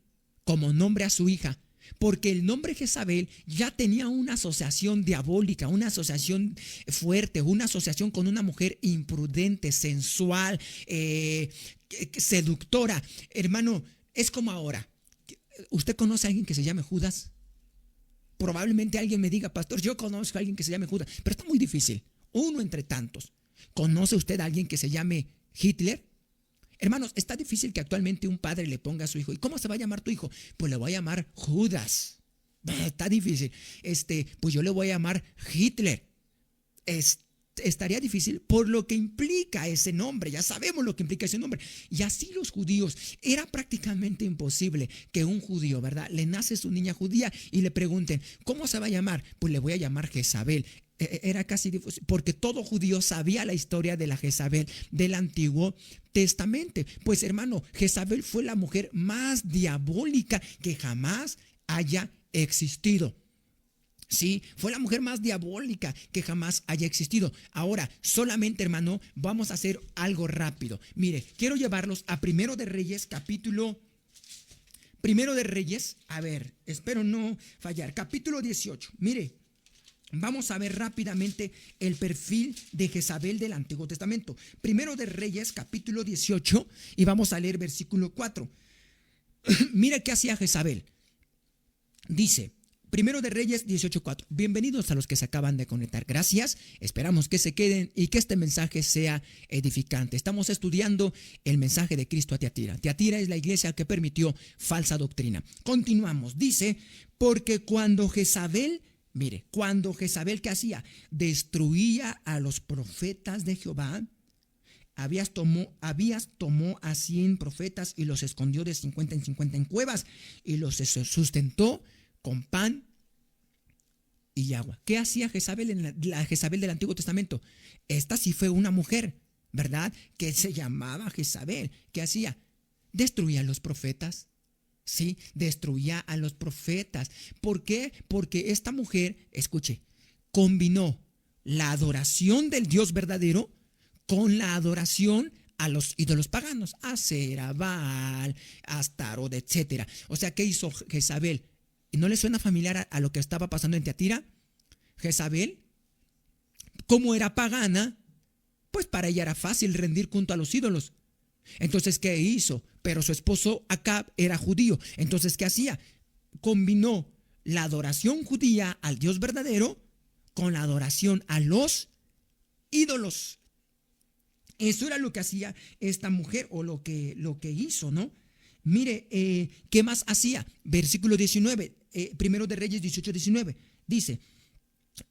como nombre a su hija, porque el nombre Jezabel ya tenía una asociación diabólica, una asociación fuerte, una asociación con una mujer imprudente, sensual, seductora. Hermano, es como ahora. ¿Usted conoce a alguien que se llame Judas? Probablemente alguien me diga, pastor, yo conozco a alguien que se llame Judas, pero está muy difícil. Uno entre tantos. ¿Conoce usted a alguien que se llame Hitler? Hermanos, está difícil que actualmente un padre le ponga a su hijo. ¿Y cómo se va a llamar tu hijo? Pues le voy a llamar Judas. Está difícil. Pues yo le voy a llamar Hitler. Estaría difícil por lo que implica ese nombre. Ya sabemos lo que implica ese nombre. Y así los judíos. Era prácticamente imposible que un judío, ¿verdad?, le nace su niña judía y le pregunten, ¿cómo se va a llamar? Pues le voy a llamar Jezabel. Era casi difícil, porque todo judío sabía la historia de la Jezabel del Antiguo Testamento. Pues, hermano, Jezabel fue la mujer más diabólica que jamás haya existido. Sí, fue la mujer más diabólica que jamás haya existido. Ahora, solamente, hermano, vamos a hacer algo rápido. Mire, quiero llevarlos a Primero de Reyes, Primero de Reyes, a ver, espero no fallar, capítulo 18. Mire, vamos a ver rápidamente el perfil de Jezabel del Antiguo Testamento. Primero de Reyes, capítulo 18, y vamos a leer versículo 4. Mira qué hacía Jezabel. Dice, Primero de Reyes 18:4. Bienvenidos a los que se acaban de conectar. Gracias. Esperamos que se queden y que este mensaje sea edificante. Estamos estudiando el mensaje de Cristo a Tiatira. Tiatira es la iglesia que permitió falsa doctrina. Continuamos. Dice, porque cuando Jezabel, ¿qué hacía? Destruía a los profetas de Jehová. Abías tomó a 100 profetas y los escondió de 50 en 50 en cuevas y los sustentó con pan y agua. ¿Qué hacía Jezabel la Jezabel del Antiguo Testamento? Esta sí fue una mujer, ¿verdad?, que se llamaba Jezabel. ¿Qué hacía? Destruía a los profetas. Sí, destruía a los profetas. ¿Por qué? Porque esta mujer, escuche, combinó la adoración del Dios verdadero con la adoración a los ídolos paganos, a Acera, Baal, Astarot, etc. O sea, ¿qué hizo Jezabel? ¿Y no le suena familiar a lo que estaba pasando en Tiatira? Jezabel, como era pagana, pues para ella era fácil rendir culto a los ídolos. Entonces, ¿qué hizo? Pero su esposo Acab era judío. Entonces, ¿qué hacía? Combinó la adoración judía al Dios verdadero con la adoración a los ídolos. Eso era lo que hacía esta mujer, o lo que hizo, ¿no? Mire, ¿qué más hacía? Versículo 19, Primero de Reyes 18:19. Dice,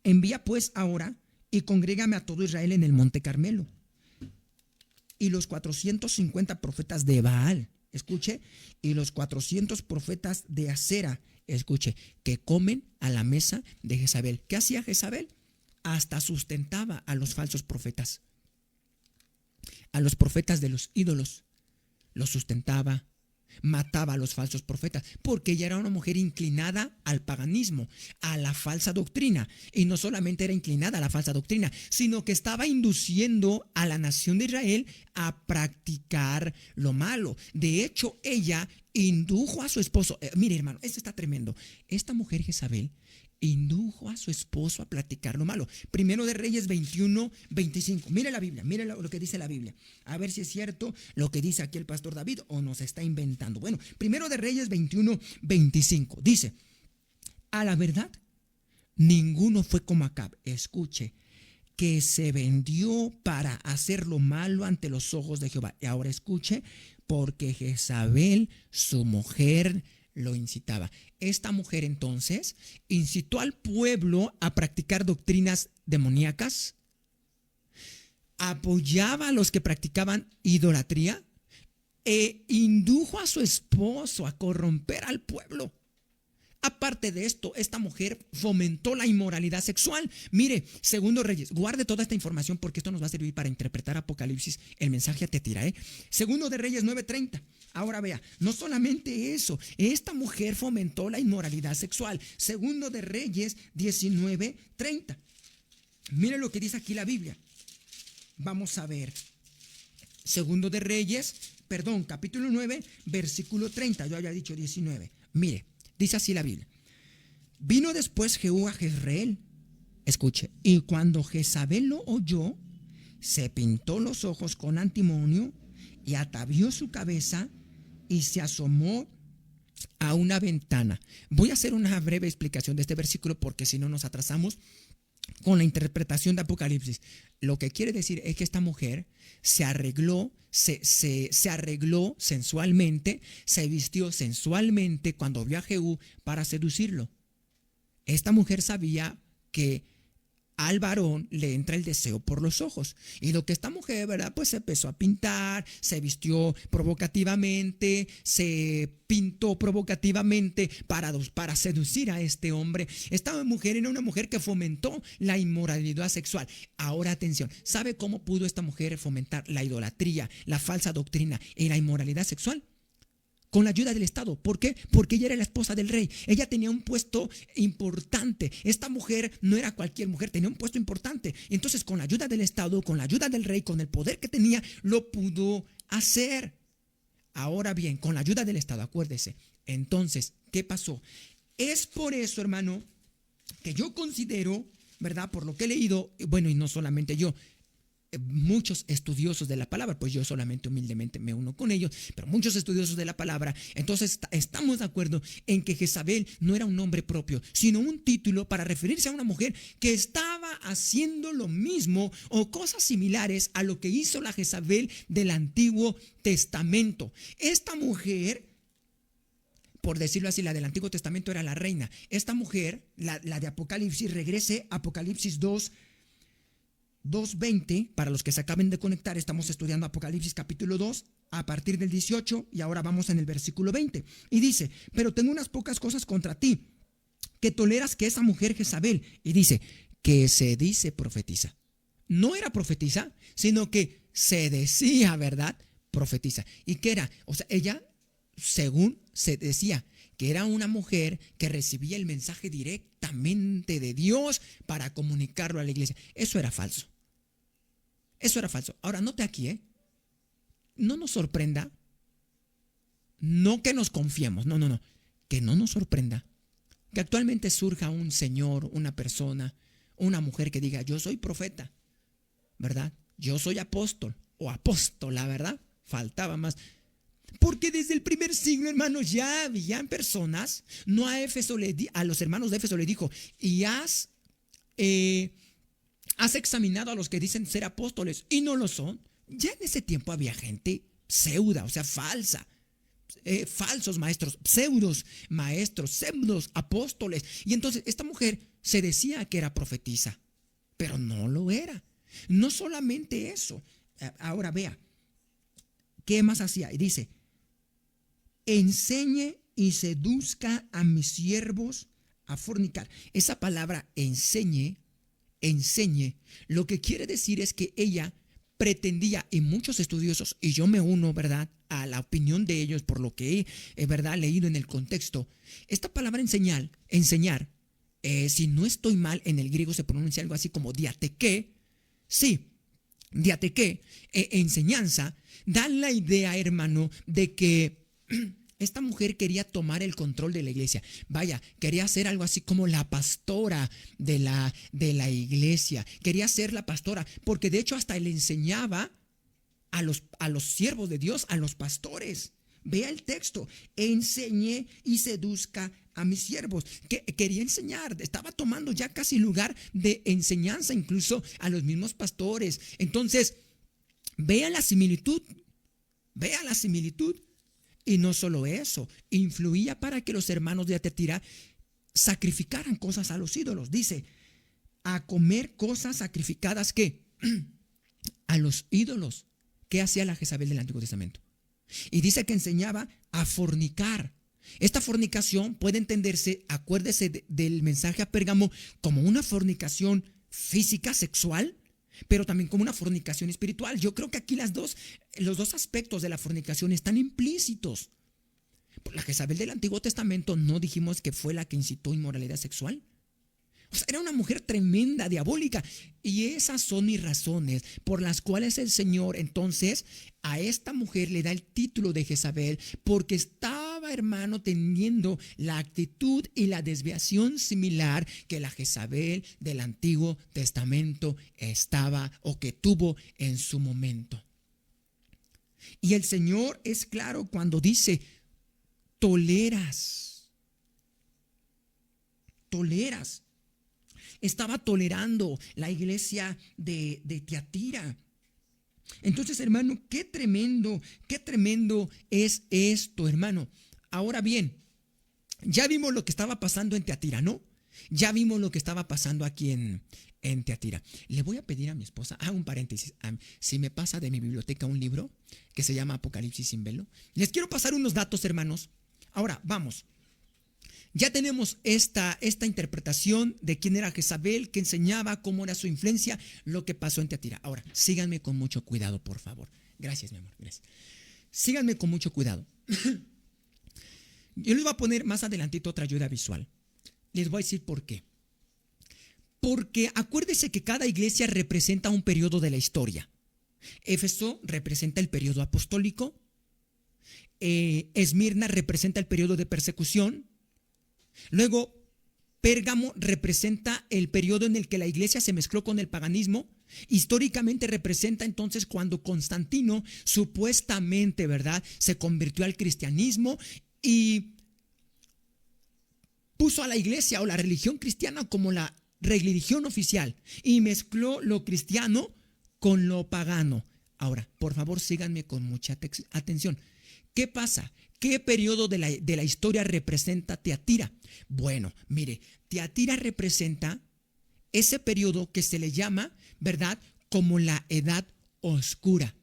envía pues ahora y congrégame a todo Israel en el monte Carmelo. Y los 450 profetas de Baal, escuche, y los 400 profetas de Acera, escuche, que comen a la mesa de Jezabel. ¿Qué hacía Jezabel? Hasta sustentaba a los falsos profetas, a los profetas de los ídolos. Los sustentaba, mataba a los falsos profetas, porque ella era una mujer inclinada al paganismo, a la falsa doctrina. Y no solamente era inclinada a la falsa doctrina, sino que estaba induciendo a la nación de Israel a practicar lo malo. De hecho, ella indujo a su esposo. Mire, hermano, esto está tremendo. Esta mujer Jezabel indujo a su esposo a platicar lo malo. Primero de Reyes 21:25. Mire la Biblia, mire lo que dice la Biblia. A ver si es cierto lo que dice aquí el pastor David o nos está inventando. Bueno, Primero de Reyes 21:25. Dice: a la verdad, ninguno fue como Acab. Escuche, que se vendió para hacer lo malo ante los ojos de Jehová. Y ahora escuche, porque Jezabel, su mujer, lo incitaba. Esta mujer entonces incitó al pueblo a practicar doctrinas demoníacas, apoyaba a los que practicaban idolatría e indujo a su esposo a corromper al pueblo. Aparte de esto, esta mujer fomentó la inmoralidad sexual. Mire, Segundo Reyes, guarde toda esta información porque esto nos va a servir para interpretar Apocalipsis, el mensaje a Tetira, Segundo de Reyes 9:30. Ahora vea, no solamente eso, esta mujer fomentó la inmoralidad sexual. Segundo de Reyes 19:30. Mire lo que dice aquí la Biblia. Vamos a ver. Segundo de Reyes, capítulo 9, versículo 30. Yo había dicho 19. Mire. Dice así la Biblia: vino después Jehú a Jezreel, escuche, y cuando Jezabel lo oyó, se pintó los ojos con antimonio y atavió su cabeza y se asomó a una ventana. Voy a hacer una breve explicación de este versículo porque si no nos atrasamos con la interpretación de Apocalipsis. Lo que quiere decir es que esta mujer se arregló, se arregló sensualmente, se vistió sensualmente cuando vio a Jehú para seducirlo. Esta mujer sabía que al varón le entra el deseo por los ojos. Y lo que esta mujer, ¿verdad? Pues se empezó a pintar, se vistió provocativamente, se pintó provocativamente para seducir a este hombre. Esta mujer era una mujer que fomentó la inmoralidad sexual. Ahora atención, ¿sabe cómo pudo esta mujer fomentar la idolatría, la falsa doctrina y la inmoralidad sexual? Con la ayuda del Estado. ¿Por qué? Porque ella era la esposa del rey. Ella tenía un puesto importante. Esta mujer no era cualquier mujer, tenía un puesto importante. Entonces, con la ayuda del Estado, con la ayuda del rey, con el poder que tenía, lo pudo hacer. Ahora bien, con la ayuda del Estado, acuérdese. Entonces, ¿qué pasó? Es por eso, hermano, que yo considero, ¿verdad? Por lo que he leído, bueno, y no solamente yo, muchos estudiosos de la palabra, pues yo solamente humildemente me uno con ellos, pero muchos estudiosos de la palabra, entonces estamos de acuerdo en que Jezabel no era un nombre propio, sino un título para referirse a una mujer que estaba haciendo lo mismo o cosas similares a lo que hizo la Jezabel del Antiguo Testamento. Esta mujer, por decirlo así, la del Antiguo Testamento era la reina. Esta mujer, la de Apocalipsis, regrese a Apocalipsis 2:20, para los que se acaben de conectar, estamos estudiando Apocalipsis capítulo 2 a partir del 18 y ahora vamos en el versículo 20. Y dice: pero tengo unas pocas cosas contra ti, que toleras que esa mujer Jezabel, y dice, que se dice profetiza. No era profetiza, sino que se decía, ¿verdad? Profetiza. ¿Y qué era? O sea, ella, según se decía, que era una mujer que recibía el mensaje directamente de Dios para comunicarlo a la iglesia. Eso era falso. Eso era falso. Ahora, note aquí, no nos sorprenda, no que nos confiemos, no, que no nos sorprenda que actualmente surja un señor, una persona, una mujer que diga: yo soy profeta, ¿verdad? Yo soy apóstol o apóstola, ¿verdad? Faltaba más. Porque desde el primer siglo, hermanos, ya habían personas. No a Éfeso a los hermanos de Éfeso le dijo: y has examinado a los que dicen ser apóstoles y no lo son. Ya en ese tiempo había gente pseuda, o sea, falsa. Falsos maestros, pseudos maestros, pseudos apóstoles. Y entonces esta mujer se decía que era profetisa, pero no lo era. No solamente eso. Ahora vea, ¿qué más hacía? Y dice: enseñe y seduzca a mis siervos a fornicar. Esa palabra enseñe, lo que quiere decir es que ella pretendía, y muchos estudiosos, y yo me uno, ¿verdad?, a la opinión de ellos por lo que he, ¿verdad?, leído en el contexto. Esta palabra enseñar, si no estoy mal, en el griego se pronuncia algo así como diateque. Sí, diateque, enseñanza, da la idea, hermano, de que Esta mujer quería tomar el control de la iglesia. Vaya, quería ser algo así como la pastora de la iglesia. Quería ser la pastora, porque de hecho hasta le enseñaba a los siervos de Dios, a los pastores. Vea el texto: enseñé y seduzca a mis siervos. Que quería enseñar, estaba tomando ya casi lugar de enseñanza incluso a los mismos pastores. Entonces, vea la similitud, vea la similitud. Y no solo eso, influía para que los hermanos de Tiatira sacrificaran cosas a los ídolos. Dice, a comer cosas sacrificadas, ¿qué? A los ídolos. ¿Qué hacía la Jezabel del Antiguo Testamento? Y dice que enseñaba a fornicar. Esta fornicación puede entenderse, acuérdese del mensaje a Pérgamo, como una fornicación física, sexual, pero también como una fornicación espiritual. Yo creo que aquí los dos aspectos de la fornicación están implícitos. Por la Jezabel del Antiguo Testamento no dijimos que fue la que incitó inmoralidad sexual. O sea, era una mujer tremenda, diabólica. Y esas son mis razones por las cuales el Señor entonces a esta mujer le da el título de Jezabel, porque estaba, hermano, teniendo la actitud y la desviación similar que la Jezabel del Antiguo Testamento estaba o que tuvo en su momento. Y el Señor es claro cuando dice, toleras. Estaba tolerando la iglesia de Tiatira. Entonces, hermano, qué tremendo es esto, hermano. Ahora bien, ya vimos lo que estaba pasando en Tiatira, ¿no? Ya vimos lo que estaba pasando aquí en Tiatira. Le voy a pedir a mi esposa, un paréntesis, si me pasa de mi biblioteca un libro que se llama Apocalipsis sin velo. Les quiero pasar unos datos, hermanos. Ahora, vamos. Ya tenemos esta interpretación de quién era Jezabel, qué enseñaba, cómo era su influencia, lo que pasó en Tiatira. Ahora, síganme con mucho cuidado, por favor. Gracias, mi amor, gracias. Síganme con mucho cuidado. Yo les voy a poner más adelantito otra ayuda visual. Les voy a decir por qué. Porque acuérdese que cada iglesia representa un periodo de la historia. Éfeso representa el periodo apostólico. Esmirna representa el periodo de persecución. Luego, Pérgamo representa el periodo en el que la iglesia se mezcló con el paganismo. Históricamente representa entonces cuando Constantino supuestamente, ¿verdad?, se convirtió al cristianismo y puso a la iglesia o la religión cristiana como la religión oficial y mezcló lo cristiano con lo pagano. Ahora, por favor, síganme con mucha atención. ¿Qué pasa? ¿Qué periodo de la historia representa Tiatira? Bueno, mire, Tiatira representa ese periodo que se le llama, ¿verdad?, como la Edad Oscura.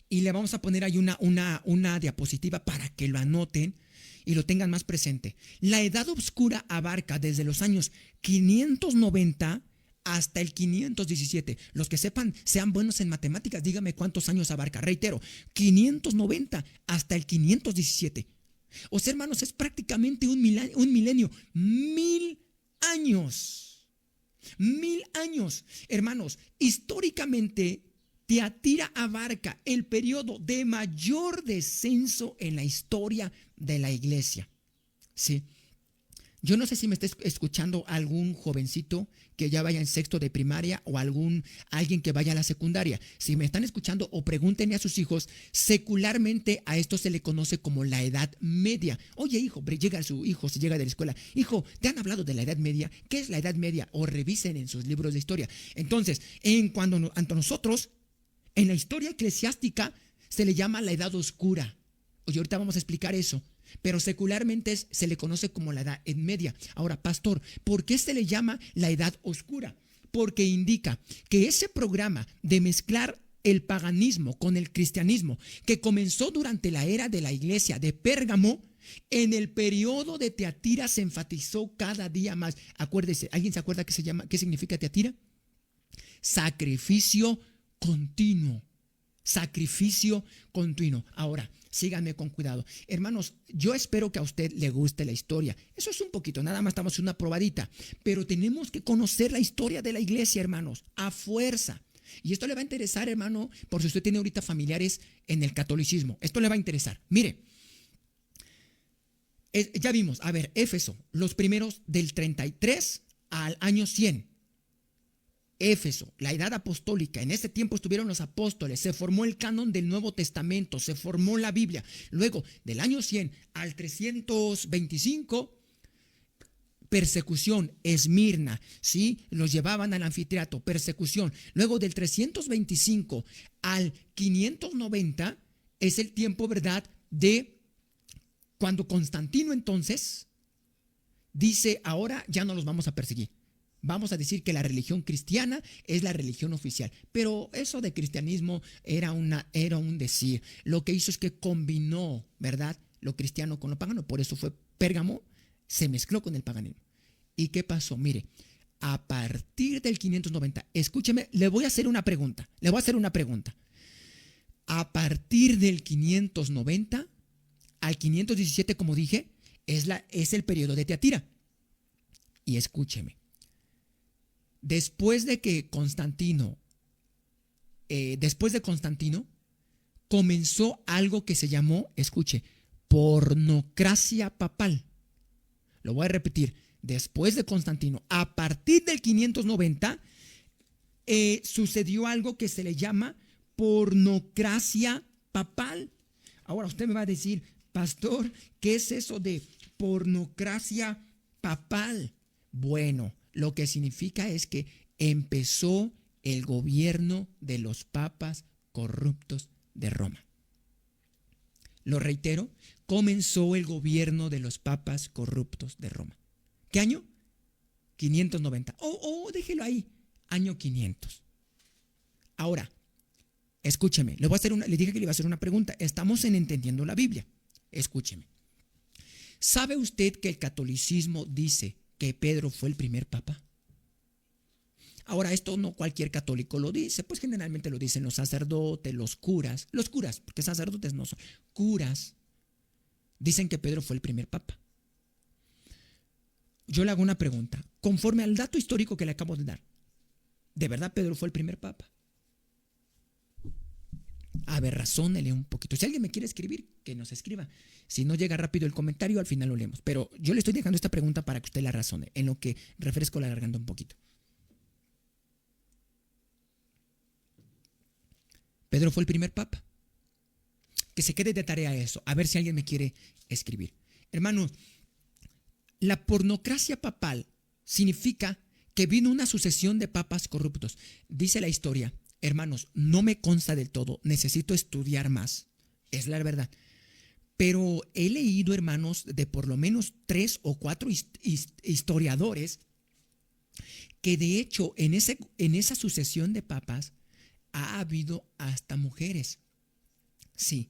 Y le vamos a poner ahí una diapositiva para que lo anoten y lo tengan más presente. La Edad Oscura abarca desde los años 590 hasta el 517. Los que sean buenos en matemáticas, dígame cuántos años abarca. Reitero, 590 hasta el 517. O sea, hermanos, es prácticamente un milenio. 1000 años. 1000 años. Hermanos, históricamente, Tiatira abarca el periodo de mayor descenso en la historia de la iglesia. Sí. Yo no sé si me está escuchando algún jovencito que ya vaya en sexto de primaria o alguien que vaya a la secundaria. Si me están escuchando o pregúntenle a sus hijos, secularmente a esto se le conoce como la Edad Media. Oye, hijo, llega su hijo, se llega de la escuela. Hijo, ¿te han hablado de la Edad Media? ¿Qué es la Edad Media? O revisen en sus libros de historia. Entonces, ante nosotros, en la historia eclesiástica se le llama la Edad Oscura. Oye, ahorita vamos a explicar eso. Pero secularmente se le conoce como la Edad Media. Ahora, pastor, ¿por qué se le llama la Edad Oscura? Porque indica que ese programa de mezclar el paganismo con el cristianismo, que comenzó durante la era de la iglesia de Pérgamo, en el periodo de Tiatira se enfatizó cada día más. Acuérdese, ¿alguien se acuerda qué significa Tiatira? Sacrificio continuo. Sacrificio continuo. Ahora, síganme con cuidado. Hermanos, yo espero que a usted le guste la historia. Eso es un poquito, nada más estamos en una probadita. Pero tenemos que conocer la historia de la iglesia, hermanos, a fuerza. Y esto le va a interesar, hermano, por si usted tiene ahorita familiares en el catolicismo. Esto le va a interesar. Mire, Ya vimos, a ver, Éfeso, los primeros del 33 al año 100. Éfeso, la edad apostólica, en ese tiempo estuvieron los apóstoles, se formó el canon del Nuevo Testamento, se formó la Biblia. Luego, del año 100 al 325, persecución, Esmirna, ¿sí? Los llevaban al anfiteatro, persecución. Luego, del 325 al 590, es el tiempo, ¿verdad?, de cuando Constantino entonces dice, ahora ya no los vamos a perseguir. Vamos a decir que la religión cristiana es la religión oficial. Pero eso de cristianismo era un decir. Lo que hizo es que combinó, ¿verdad?, lo cristiano con lo pagano. Por eso fue Pérgamo, se mezcló con el paganismo. ¿Y qué pasó? Mire, a partir del 590, escúcheme, le voy a hacer una pregunta. A partir del 590 al 517, como dije, es el periodo de Teatira. Y escúcheme. Después de Constantino comenzó algo que se llamó, escuche, pornocracia papal. Lo voy a repetir. Después de Constantino, a partir del 590, sucedió algo que se le llama pornocracia papal. Ahora usted me va a decir, pastor, ¿qué es eso de pornocracia papal? Bueno, lo que significa es que empezó el gobierno de los papas corruptos de Roma. Lo reitero, comenzó el gobierno de los papas corruptos de Roma. ¿Qué año? 590. Déjelo ahí, año 500. Ahora, escúcheme, le dije que le iba a hacer una pregunta. Estamos en Entendiendo la Biblia. Escúcheme. ¿Sabe usted que el catolicismo dice que Pedro fue el primer papa? Ahora, esto no cualquier católico lo dice, pues generalmente lo dicen los sacerdotes, los curas, porque sacerdotes no son, curas, dicen que Pedro fue el primer papa. Yo le hago una pregunta, conforme al dato histórico que le acabo de dar, ¿de verdad Pedro fue el primer papa? A ver, razónele un poquito. Si alguien me quiere escribir, que nos escriba. Si no llega rápido el comentario, al final lo leemos. Pero yo le estoy dejando esta pregunta para que usted la razone, en lo que refresco la garganta un poquito. Pedro fue el primer papa. Que se quede de tarea eso, a ver si alguien me quiere escribir. Hermanos, la pornocracia papal significa que vino una sucesión de papas corruptos. Dice la historia, hermanos, no me consta del todo, necesito estudiar más, es la verdad. Pero he leído, hermanos, de por lo menos 3 o 4 historiadores que de hecho en esa sucesión de papas ha habido hasta mujeres. Sí,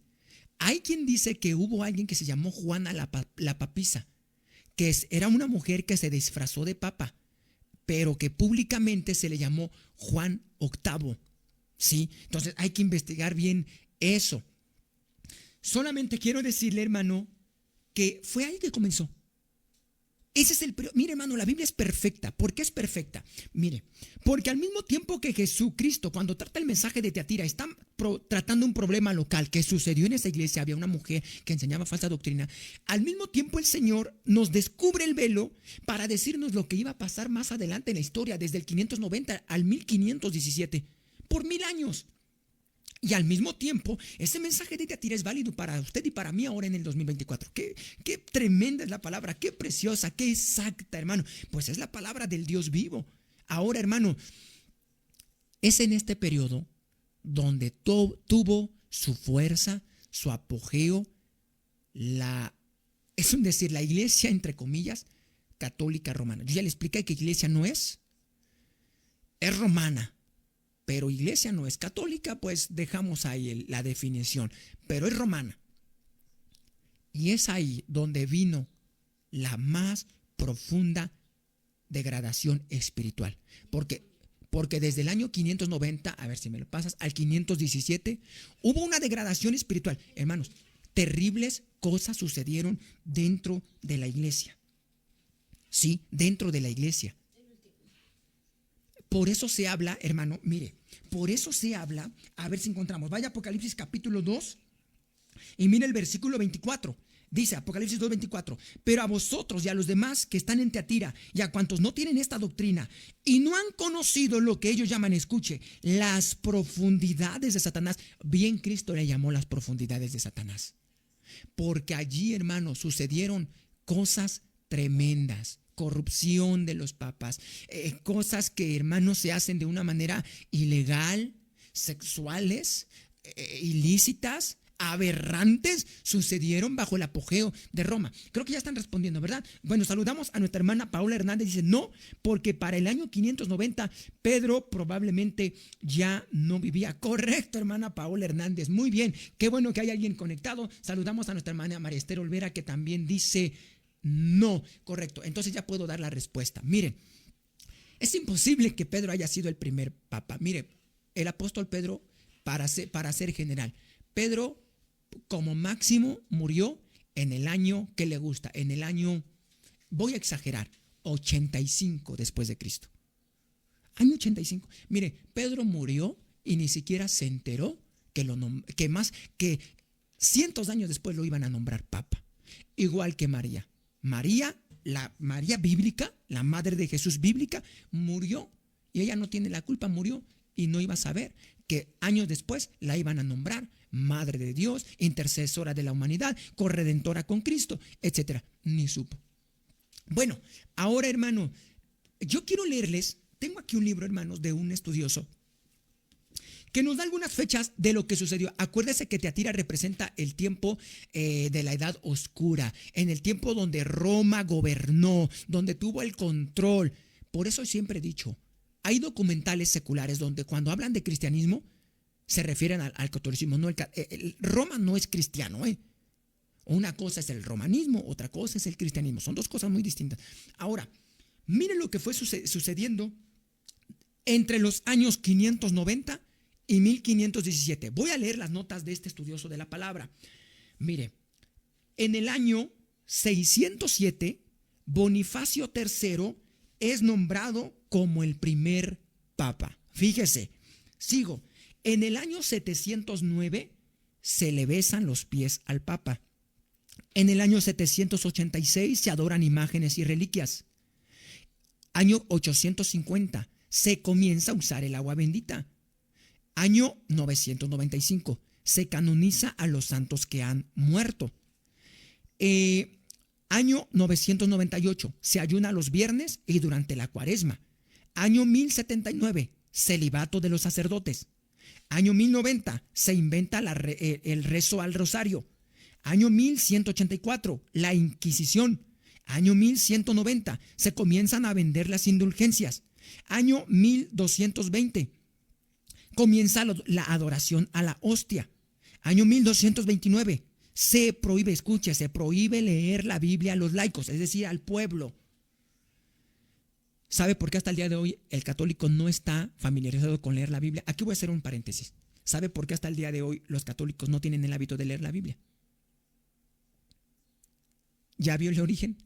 hay quien dice que hubo alguien que se llamó Juana la Papisa, que era una mujer que se disfrazó de papa, pero que públicamente se le llamó Juan VIII. Sí, entonces hay que investigar bien eso. Solamente quiero decirle, hermano, que fue ahí que comenzó. Ese es mire, hermano, la Biblia es perfecta. ¿Por qué es perfecta? Mire, porque al mismo tiempo que Jesucristo, cuando trata el mensaje de Teatira, está tratando un problema local que sucedió en esa iglesia, había una mujer que enseñaba falsa doctrina. Al mismo tiempo el Señor nos descubre el velo para decirnos lo que iba a pasar más adelante en la historia, desde el 590 al 1517, por 1000 años. Y al mismo tiempo, ese mensaje de Teatira es válido para usted y para mí ahora en el 2024. Qué tremenda es la palabra, qué preciosa, qué exacta, hermano. Pues es la palabra del Dios vivo. Ahora, hermano, es en este periodo donde tuvo su fuerza, su apogeo, es decir, la iglesia, entre comillas, católica romana. Yo ya le expliqué que iglesia no es romana. Pero iglesia no es católica, pues dejamos ahí la definición, pero es romana. Y es ahí donde vino la más profunda degradación espiritual. Porque desde el año 590, a ver si me lo pasas, al 517, hubo una degradación espiritual. Hermanos, terribles cosas sucedieron dentro de la iglesia. Sí, dentro de la iglesia. Por eso se habla, hermano, mire, por eso se habla, a ver si encontramos, vaya a Apocalipsis capítulo 2 y mire el versículo 24. Dice Apocalipsis 2:24, pero a vosotros y a los demás que están en Teatira y a cuantos no tienen esta doctrina y no han conocido lo que ellos llaman, escuche, las profundidades de Satanás. Bien, Cristo le llamó las profundidades de Satanás. Porque allí, hermanos, sucedieron cosas tremendas. Corrupción de los papas, cosas que, hermanos, se hacen de una manera ilegal, sexuales, ilícitas, aberrantes, sucedieron bajo el apogeo de Roma. Creo que ya están respondiendo, ¿verdad? Bueno, saludamos a nuestra hermana Paola Hernández. Dice, no, porque para el año 590 Pedro probablemente ya no vivía. Correcto, hermana Paola Hernández. Muy bien, qué bueno que hay alguien conectado. Saludamos a nuestra hermana María Esther Olvera, que también dice no. Correcto, entonces ya puedo dar la respuesta. Miren, es imposible que Pedro haya sido el primer papa. Mire, el apóstol Pedro, para ser general, Pedro como máximo murió en el año que le gusta, en el año, voy a exagerar, 85 después de Cristo. Año 85. Mire, Pedro murió y ni siquiera se enteró que más que cientos de años después lo iban a nombrar papa. Igual que María. La María bíblica, la madre de Jesús bíblica, murió y ella no tiene la culpa, murió y no iba a saber que años después la iban a nombrar Madre de Dios, intercesora de la humanidad, corredentora con Cristo, etcétera. Ni supo. Bueno, ahora, hermano, yo quiero leerles, tengo aquí un libro, hermanos, de un estudioso que nos da algunas fechas de lo que sucedió. Acuérdese que Teatira representa el tiempo de la Edad Oscura, en el tiempo donde Roma gobernó, donde tuvo el control. Por eso siempre he dicho, hay documentales seculares donde cuando hablan de cristianismo se refieren al catolicismo. No, Roma no es cristiano, ¿eh? Una cosa es el romanismo, otra cosa es el cristianismo. Son dos cosas muy distintas. Ahora, miren lo que fue sucediendo entre los años 590 y 1517. Voy a leer las notas de este estudioso de la palabra. Mire, en el año 607, Bonifacio III es nombrado como el primer papa. Fíjese, sigo. En el año 709 se le besan los pies al papa. En el año 786 se adoran imágenes y reliquias. Año 850 se comienza a usar el agua bendita. Año 995 se canoniza a los santos que han muerto. Año 998 se ayuna los viernes y durante la cuaresma. Año 1079 celibato de los sacerdotes. Año 1090 se inventa el rezo al rosario. Año 1184 la Inquisición. Año 1190 se comienzan a vender las indulgencias. Año 1220 comienza la adoración a la hostia. Año 1229 se prohíbe, escuche, se prohíbe leer la Biblia a los laicos, es decir, al pueblo. ¿Sabe por qué hasta el día de hoy el católico no está familiarizado con leer la Biblia? Aquí voy a hacer un paréntesis. ¿Sabe por qué hasta el día de hoy los católicos no tienen el hábito de leer la Biblia? ¿Ya vio el origen?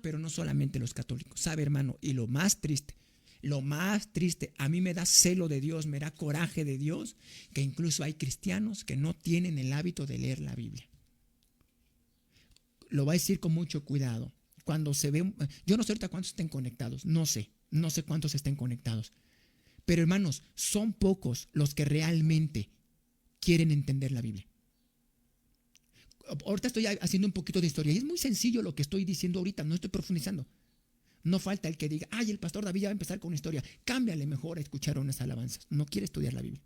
Pero no solamente los católicos. ¿Sabe, hermano? Y lo más triste, a mí me da celo de Dios, me da coraje de Dios, que incluso hay cristianos que no tienen el hábito de leer la Biblia. Lo voy a decir con mucho cuidado. Cuando se ve, yo no sé ahorita cuántos estén conectados, no sé cuántos estén conectados, pero hermanos, son pocos los que realmente quieren entender la Biblia. Ahorita estoy haciendo un poquito de historia y es muy sencillo lo que estoy diciendo ahorita, no estoy profundizando. No falta el que diga, el pastor David ya va a empezar con historia, cámbiale mejor a escuchar unas alabanzas, no quiere estudiar la Biblia.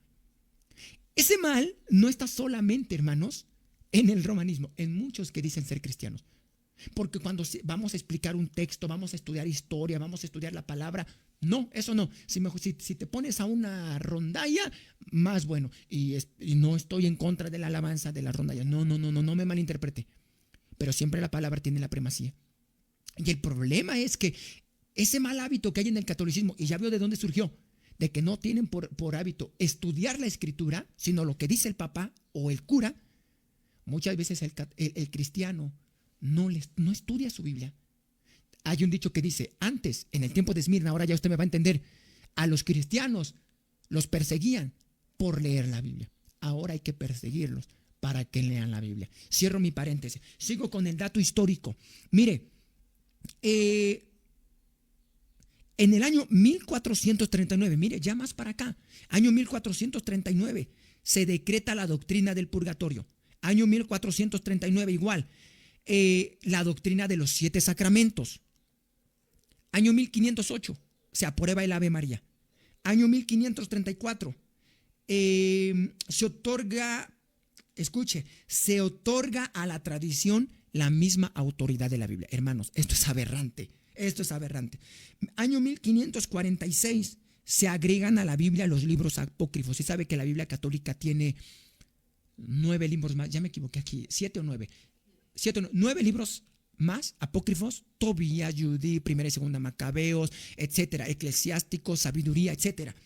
Ese mal no está solamente, hermanos, en el romanismo, en muchos que dicen ser cristianos. Porque cuando vamos a explicar un texto, vamos a estudiar historia, vamos a estudiar la palabra, no, eso no. Si te pones a una rondalla, más bueno. Y no estoy en contra de la alabanza de la rondalla. No me malinterprete. Pero siempre la palabra tiene la primacía. Y el problema es que ese mal hábito que hay en el catolicismo, y ya veo de dónde surgió, de que no tienen por hábito estudiar la escritura, sino lo que dice el papá o el cura, muchas veces el cristiano no estudia su Biblia. Hay un dicho que dice, antes, en el tiempo de Esmirna, ahora ya usted me va a entender, a los cristianos los perseguían por leer la Biblia. Ahora hay que perseguirlos para que lean la Biblia. Cierro mi paréntesis. Sigo con el dato histórico. Mire, en el año 1439, mire, ya más para acá, año 1439, se decreta la doctrina del purgatorio. Año 1439 igual, la doctrina de los 7 sacramentos. Año 1508, se aprueba el Ave María. Año 1534, se otorga, escuche, se otorga a la tradición la misma autoridad de la Biblia. Hermanos, esto es aberrante. Esto es aberrante. Año 1546 se agregan a la Biblia los libros apócrifos. Y sabe que la Biblia católica tiene 9 libros más. Ya me equivoqué aquí. 7 o 9. 9 libros más apócrifos. Tobías, Judí, Primera y Segunda Macabeos, etcétera. Eclesiásticos, Sabiduría, etcétera.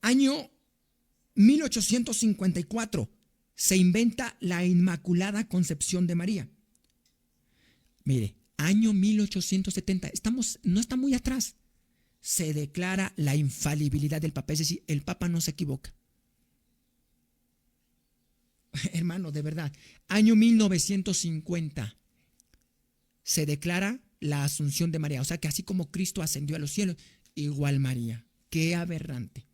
Año 1854 se inventa la Inmaculada Concepción de María. Mire, año 1870, no está muy atrás, se declara la infalibilidad del Papa, es decir, el Papa no se equivoca. Hermano, de verdad, año 1950 se declara la Asunción de María, o sea que así como Cristo ascendió a los cielos, igual María. Qué aberrante.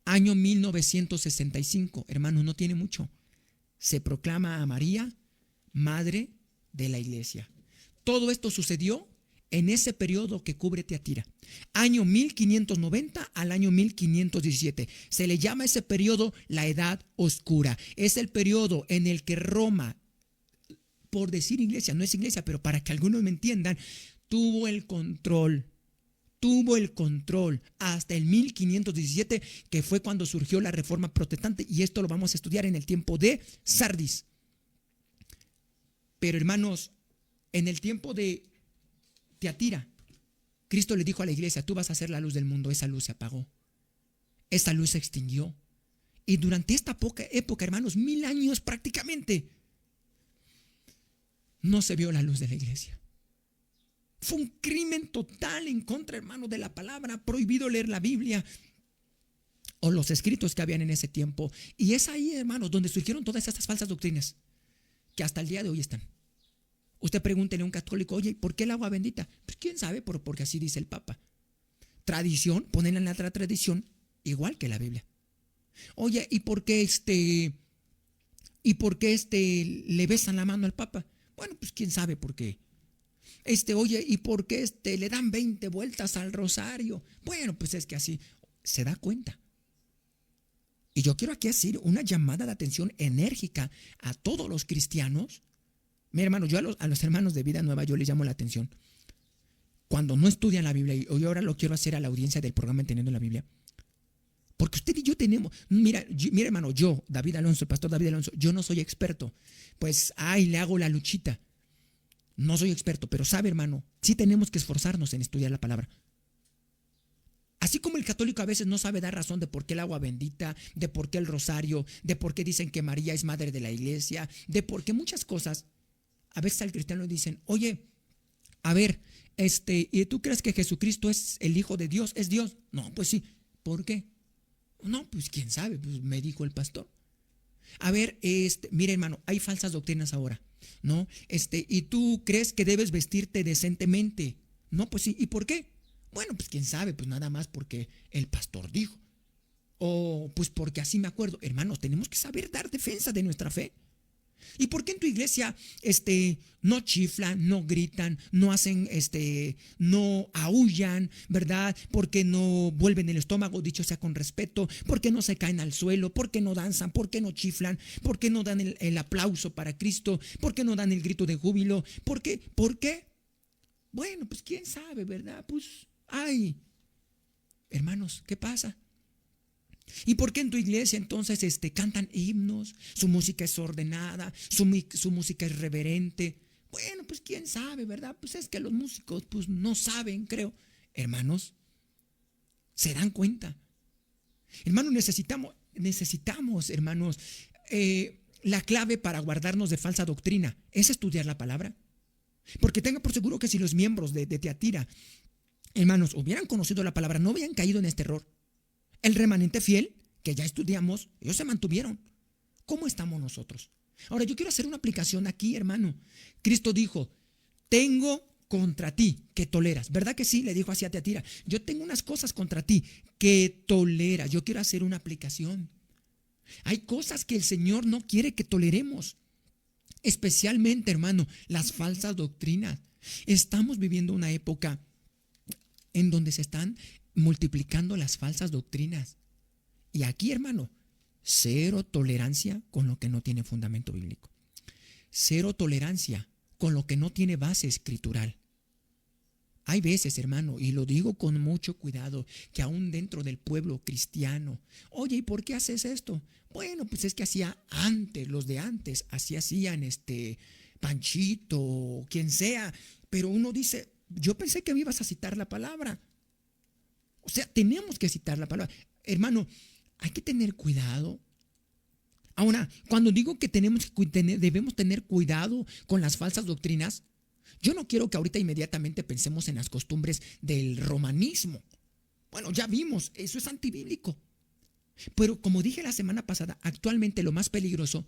Año 1965, hermano, no tiene mucho, se proclama a María Madre de la Iglesia. Todo esto sucedió en ese periodo que cubre Tiatira, año 1590 al año 1517. Se le llama ese periodo la Edad Oscura. Es el periodo en el que Roma, por decir iglesia, no es iglesia, pero para que algunos me entiendan, tuvo el control hasta el 1517, que fue cuando surgió la Reforma Protestante, y esto lo vamos a estudiar en el tiempo de Sardis. Pero hermanos, en el tiempo de Tiatira, Cristo le dijo a la iglesia: tú vas a ser la luz del mundo. Esa luz se apagó, esa luz se extinguió, y durante esta poca época, hermanos, 1000 años prácticamente, no se vio la luz de la iglesia. Fue un crimen total en contra, hermano, de la palabra. Prohibido leer la Biblia o los escritos que habían en ese tiempo. Y es ahí, hermanos, donde surgieron todas estas falsas doctrinas que hasta el día de hoy están. Usted pregúntele a un católico: oye, ¿por qué el agua bendita? Pues quién sabe, porque así dice el Papa. Tradición, ponen en la tradición igual que la Biblia. Oye, ¿y por qué le besan la mano al Papa? Bueno, pues quién sabe por qué. Oye, ¿y por qué le dan 20 vueltas al rosario? Bueno, pues es que así se da cuenta. Y yo quiero aquí hacer una llamada de atención enérgica a todos los cristianos. Mi hermano, yo a los hermanos de Vida Nueva, yo les llamo la atención. Cuando no estudian la Biblia, y hoy ahora lo quiero hacer a la audiencia del programa Entendiendo la Biblia, porque usted y yo tenemos, mira hermano, yo, David Alonso, el pastor David Alonso, yo no soy experto. Pues, le hago la luchita. No soy experto, pero sabe, hermano, sí tenemos que esforzarnos en estudiar la palabra. Así como el católico a veces no sabe dar razón de por qué el agua bendita, de por qué el rosario, de por qué dicen que María es madre de la iglesia, de por qué muchas cosas, a veces al cristiano le dicen: oye, a ver, ¿y tú crees que Jesucristo es el Hijo de Dios? ¿Es Dios? No, pues sí. ¿Por qué? No, pues quién sabe, pues me dijo el pastor. A ver, mire, hermano, hay falsas doctrinas ahora, ¿no? ¿Y tú crees que debes vestirte decentemente? No, pues sí. ¿Y por qué? Bueno, pues quién sabe, pues nada más porque el pastor dijo. O pues porque así me acuerdo. Hermanos, tenemos que saber dar defensa de nuestra fe. ¿Y por qué en tu iglesia no chiflan, no gritan, no hacen, no aúllan, ¿verdad? ¿Por qué no vuelven el estómago, dicho sea con respeto? ¿Por qué no se caen al suelo? ¿Por qué no danzan? ¿Por qué no chiflan? ¿Por qué no dan el aplauso para Cristo? ¿Por qué no dan el grito de júbilo? ¿Por qué? ¿Por qué? Bueno, pues quién sabe, ¿verdad? Pues, hermanos, ¿qué pasa? ¿Y por qué en tu iglesia entonces cantan himnos? Su música es ordenada, su música es reverente. Bueno, pues quién sabe, ¿verdad? Pues es que los músicos pues no saben, creo. Hermanos, ¿se dan cuenta? Hermanos, necesitamos, hermanos, la clave para guardarnos de falsa doctrina es estudiar la palabra. Porque tenga por seguro que si los miembros de Tiatira, hermanos, hubieran conocido la palabra, no hubieran caído en este error. El remanente fiel que ya estudiamos, ellos se mantuvieron. ¿Cómo estamos nosotros? Ahora yo quiero hacer una aplicación aquí, hermano. Cristo dijo, tengo contra ti que toleras. ¿Verdad que sí? Le dijo así a Teatira. Yo tengo unas cosas contra ti que toleras. Yo quiero hacer una aplicación. Hay cosas que el Señor no quiere que toleremos. Especialmente, hermano, las falsas doctrinas. Estamos viviendo una época en donde se están multiplicando las falsas doctrinas. Y aquí, hermano, cero tolerancia con lo que no tiene fundamento bíblico. Cero tolerancia con lo que no tiene base escritural. Hay veces, hermano, y lo digo con mucho cuidado, que aún dentro del pueblo cristiano, oye, ¿y por qué haces esto? Bueno, pues es que hacía antes, los de antes, así hacían Panchito, quien sea, pero uno dice, yo pensé que me ibas a citar la palabra. O sea, tenemos que citar la palabra. Hermano, hay que tener cuidado. Ahora, cuando digo que debemos tener cuidado con las falsas doctrinas, yo no quiero que ahorita inmediatamente pensemos en las costumbres del romanismo. Bueno, ya vimos, eso es antibíblico. Pero como dije la semana pasada, actualmente lo más peligroso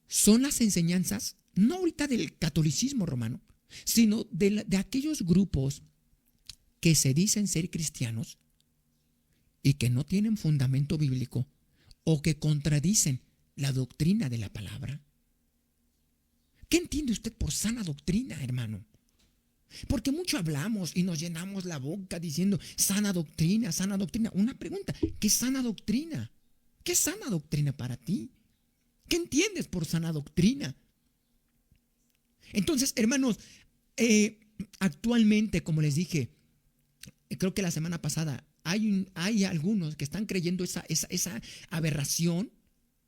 son las enseñanzas, no ahorita del catolicismo romano, sino de aquellos grupos que se dicen ser cristianos y que no tienen fundamento bíblico o que contradicen la doctrina de la palabra. ¿Qué entiende usted por sana doctrina, hermano? Porque mucho hablamos y nos llenamos la boca diciendo sana doctrina, sana doctrina. Una pregunta, ¿qué es sana doctrina? ¿Qué es sana doctrina para ti? ¿Qué entiendes por sana doctrina? Entonces, hermanos, actualmente, como les dije, creo que la semana pasada, hay algunos que están creyendo esa aberración,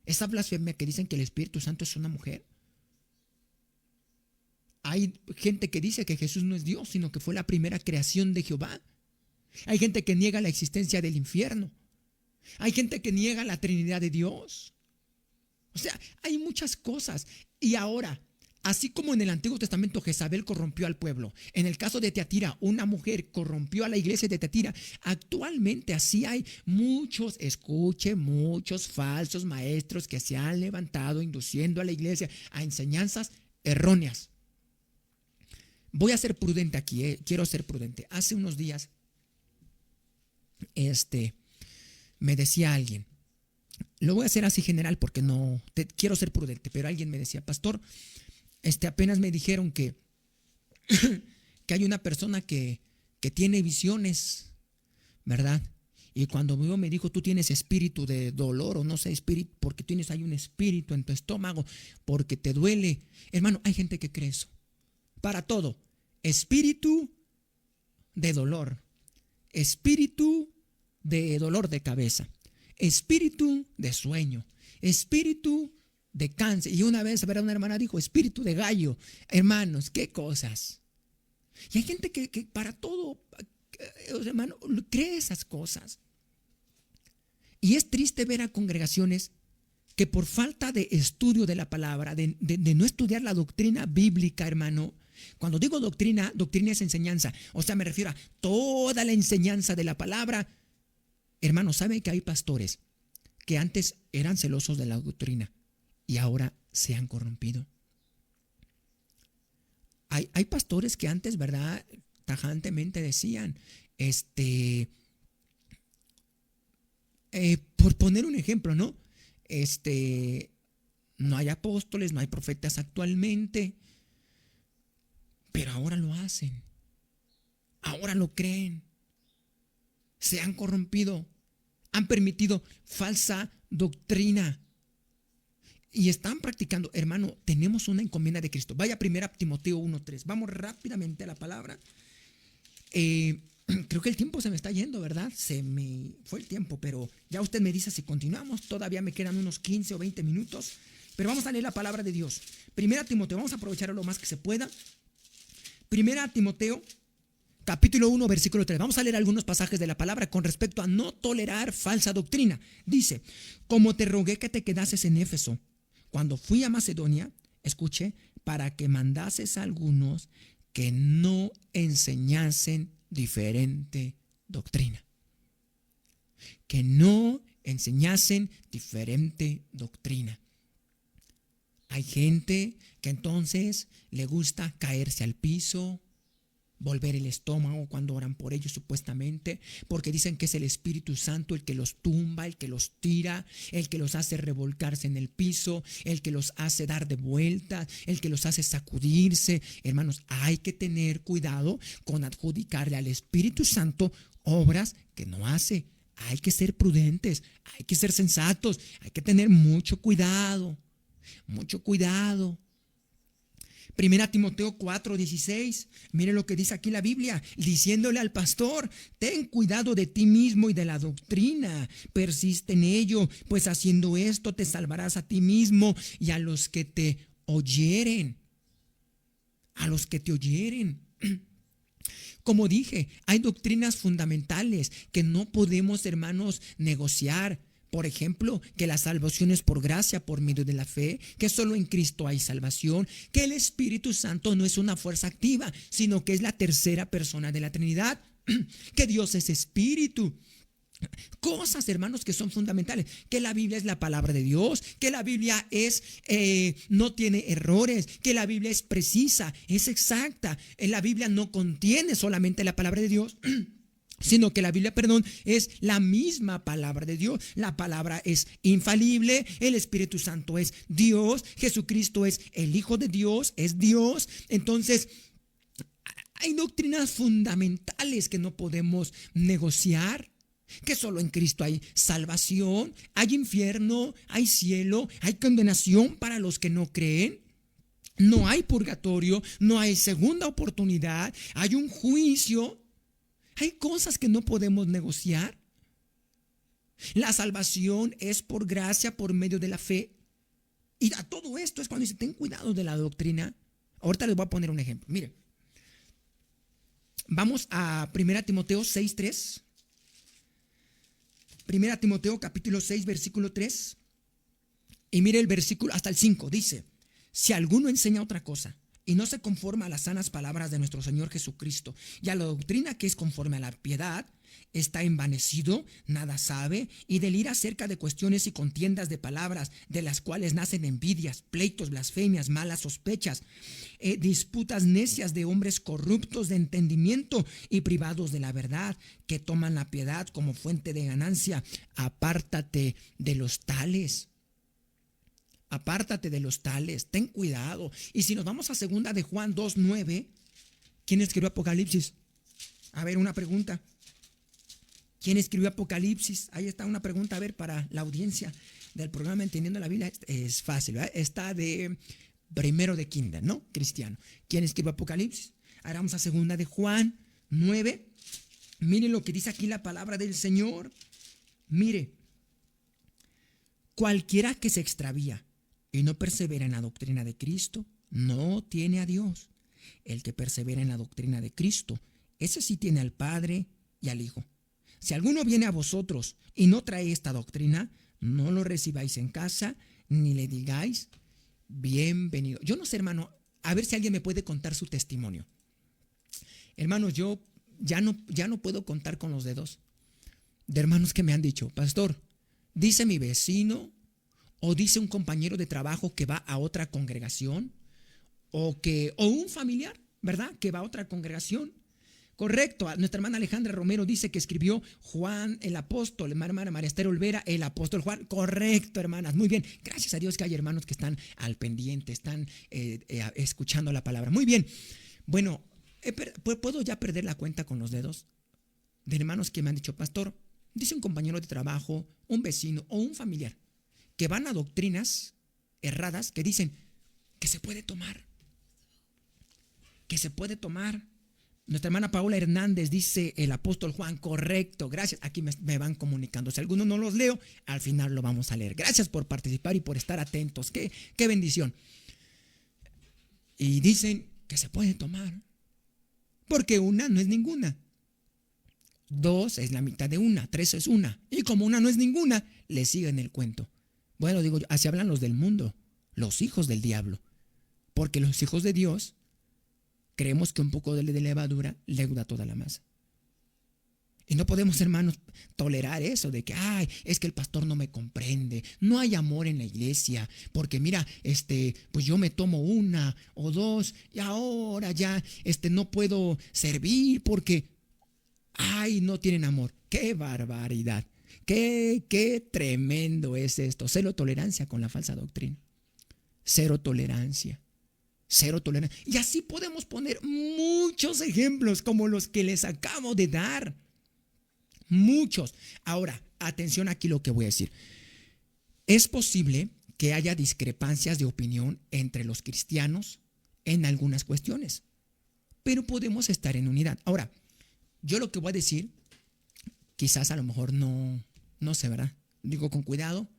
esa blasfemia que dicen que el Espíritu Santo es una mujer. Hay gente que dice que Jesús no es Dios, sino que fue la primera creación de Jehová. Hay gente que niega la existencia del infierno. Hay gente que niega la Trinidad de Dios. O sea, hay muchas cosas. Y ahora, así como en el Antiguo Testamento Jezabel corrompió al pueblo, en el caso de Teatira, una mujer corrompió a la iglesia de Teatira, actualmente así hay muchos falsos maestros que se han levantado induciendo a la iglesia a enseñanzas erróneas. Voy a ser prudente aquí, quiero ser prudente. Hace unos días, me decía alguien, lo voy a hacer así general porque quiero ser prudente, pero alguien me decía, pastor, apenas me dijeron que hay una persona que tiene visiones, ¿verdad? Y cuando me dijo, tú tienes espíritu de dolor o no sé, espíritu, porque hay un espíritu en tu estómago, porque te duele. Hermano, hay gente que cree eso. Para todo, espíritu de dolor, espíritu de dolor de cabeza, espíritu de sueño, espíritu de cáncer. Y una vez, ¿verdad? Una hermana dijo, espíritu de gallo. Hermanos, qué cosas. Y hay gente que para todo, hermano, cree esas cosas. Y es triste ver a congregaciones que por falta de estudio de la palabra, de no estudiar la doctrina bíblica, hermano. Cuando digo doctrina es enseñanza. O sea, me refiero a toda la enseñanza de la palabra. Hermano, ¿saben que hay pastores que antes eran celosos de la doctrina y ahora se han corrompido? Hay pastores que antes, ¿verdad?, tajantemente decían, por poner un ejemplo, ¿no? No hay apóstoles, no hay profetas actualmente, pero ahora lo hacen, ahora lo creen, se han corrompido, han permitido falsa doctrina y están practicando. Hermano, tenemos una encomienda de Cristo. Vaya 1 Timoteo 1:3. Vamos rápidamente a la palabra. Creo que el tiempo se me está yendo, ¿verdad? Se me fue el tiempo, pero ya usted me dice si continuamos. Todavía me quedan unos 15 o 20 minutos, pero vamos a leer la palabra de Dios. 1 Timoteo, vamos a aprovecharlo lo más que se pueda. 1 Timoteo, capítulo 1, versículo 3. Vamos a leer algunos pasajes de la palabra con respecto a no tolerar falsa doctrina. Dice, como te rogué que te quedases en Éfeso, cuando fui a Macedonia, escuche, para que mandases a algunos que no enseñasen diferente doctrina. Que no enseñasen diferente doctrina. Hay gente que entonces le gusta caerse al piso, volver el estómago cuando oran por ellos supuestamente, porque dicen que es el Espíritu Santo el que los tumba, el que los tira, el que los hace revolcarse en el piso, el que los hace dar de vuelta, el que los hace sacudirse. Hermanos, hay que tener cuidado con adjudicarle al Espíritu Santo obras que no hace. Hay que ser prudentes, hay que ser sensatos, hay que tener mucho cuidado, mucho cuidado. Primera Timoteo 4:16, mire lo que dice aquí la Biblia, diciéndole al pastor: ten cuidado de ti mismo y de la doctrina, persiste en ello, pues haciendo esto te salvarás a ti mismo y a los que te oyeren. A los que te oyeren. Como dije, hay doctrinas fundamentales que no podemos, hermanos, negociar. Por ejemplo, que la salvación es por gracia, por medio de la fe, que solo en Cristo hay salvación, que el Espíritu Santo no es una fuerza activa, sino que es la tercera persona de la Trinidad, que Dios es Espíritu. Cosas, hermanos, que son fundamentales, que la Biblia es la palabra de Dios, que la Biblia no tiene errores, que la Biblia es precisa, es exacta. La Biblia no contiene solamente la palabra de Dios, sino que la Biblia, es la misma palabra de Dios. La palabra es infalible, el Espíritu Santo es Dios, Jesucristo es el Hijo de Dios, es Dios. Entonces, hay doctrinas fundamentales que no podemos negociar, que solo en Cristo hay salvación, hay infierno, hay cielo, hay condenación para los que no creen. No hay purgatorio, no hay segunda oportunidad, hay un juicio. Hay cosas que no podemos negociar. La salvación es por gracia, por medio de la fe. Y a todo esto es cuando dice: ten cuidado de la doctrina. Ahorita les voy a poner un ejemplo. Mire, vamos a 1 Timoteo 6:3. 1 Timoteo capítulo 6, versículo 3. Y mire el versículo hasta el 5. Dice: si alguno enseña otra cosa y no se conforma a las sanas palabras de nuestro Señor Jesucristo y a la doctrina que es conforme a la piedad, está envanecido, nada sabe y delira acerca de cuestiones y contiendas de palabras, de las cuales nacen envidias, pleitos, blasfemias, malas sospechas, disputas necias de hombres corruptos de entendimiento y privados de la verdad, que toman la piedad como fuente de ganancia. Apártate de los tales. Apártate de los tales, ten cuidado. Y si nos vamos a segunda de Juan 2:9, ¿quién escribió Apocalipsis? A ver, una pregunta. ¿Quién escribió Apocalipsis? Ahí está una pregunta, a ver, para la audiencia del programa Entendiendo la Biblia. Es fácil, ¿verdad? Está de primero de kinder, ¿no? Cristiano. ¿Quién escribió Apocalipsis? Ahora vamos a segunda de Juan 9. Mire lo que dice aquí la palabra del Señor. Mire, cualquiera que se extravía y no persevera en la doctrina de Cristo, no tiene a Dios. El que persevera en la doctrina de Cristo, ese sí tiene al Padre y al Hijo. Si alguno viene a vosotros y no trae esta doctrina, no lo recibáis en casa, ni le digáis bienvenido. Yo no sé, hermano, a ver si alguien me puede contar su testimonio. Hermanos, yo ya no puedo contar con los dedos de hermanos que me han dicho: pastor, dice mi vecino, o dice un compañero de trabajo que va a otra congregación, o un familiar, ¿verdad?, que va a otra congregación. Correcto, nuestra hermana Alejandra Romero dice que escribió Juan el apóstol, hermana María Esther Olvera, el apóstol Juan. Correcto, hermanas, muy bien. Gracias a Dios que hay hermanos que están al pendiente, están escuchando la palabra. Muy bien. Bueno, ¿puedo ya perder la cuenta con los dedos de hermanos que me han dicho: pastor, dice un compañero de trabajo, un vecino o un familiar, que van a doctrinas erradas que dicen que se puede tomar? Que se puede tomar. Nuestra hermana Paola Hernández dice el apóstol Juan. Correcto, gracias. Aquí me van comunicando. Si alguno no los leo, al final lo vamos a leer. Gracias por participar y por estar atentos. Qué bendición. Y dicen que se puede tomar, porque una no es ninguna, dos es la mitad de una, tres es una, y como una no es ninguna, le siguen el cuento. Bueno, digo yo, así hablan los del mundo, los hijos del diablo, porque los hijos de Dios creemos que un poco de levadura leuda toda la masa. Y no podemos, hermanos, tolerar eso de que, ay, es que el pastor no me comprende, no hay amor en la iglesia, porque mira, pues yo me tomo una o dos y ahora ya, no puedo servir porque, ay, no tienen amor. ¡Qué barbaridad! ¡Qué tremendo es esto! Cero tolerancia con la falsa doctrina. Cero tolerancia. Cero tolerancia. Y así podemos poner muchos ejemplos como los que les acabo de dar. Muchos. Ahora, atención aquí lo que voy a decir. Es posible que haya discrepancias de opinión entre los cristianos en algunas cuestiones, pero podemos estar en unidad. Ahora, yo lo que voy a decir, quizás a lo mejor no sé, ¿verdad? Digo con cuidado,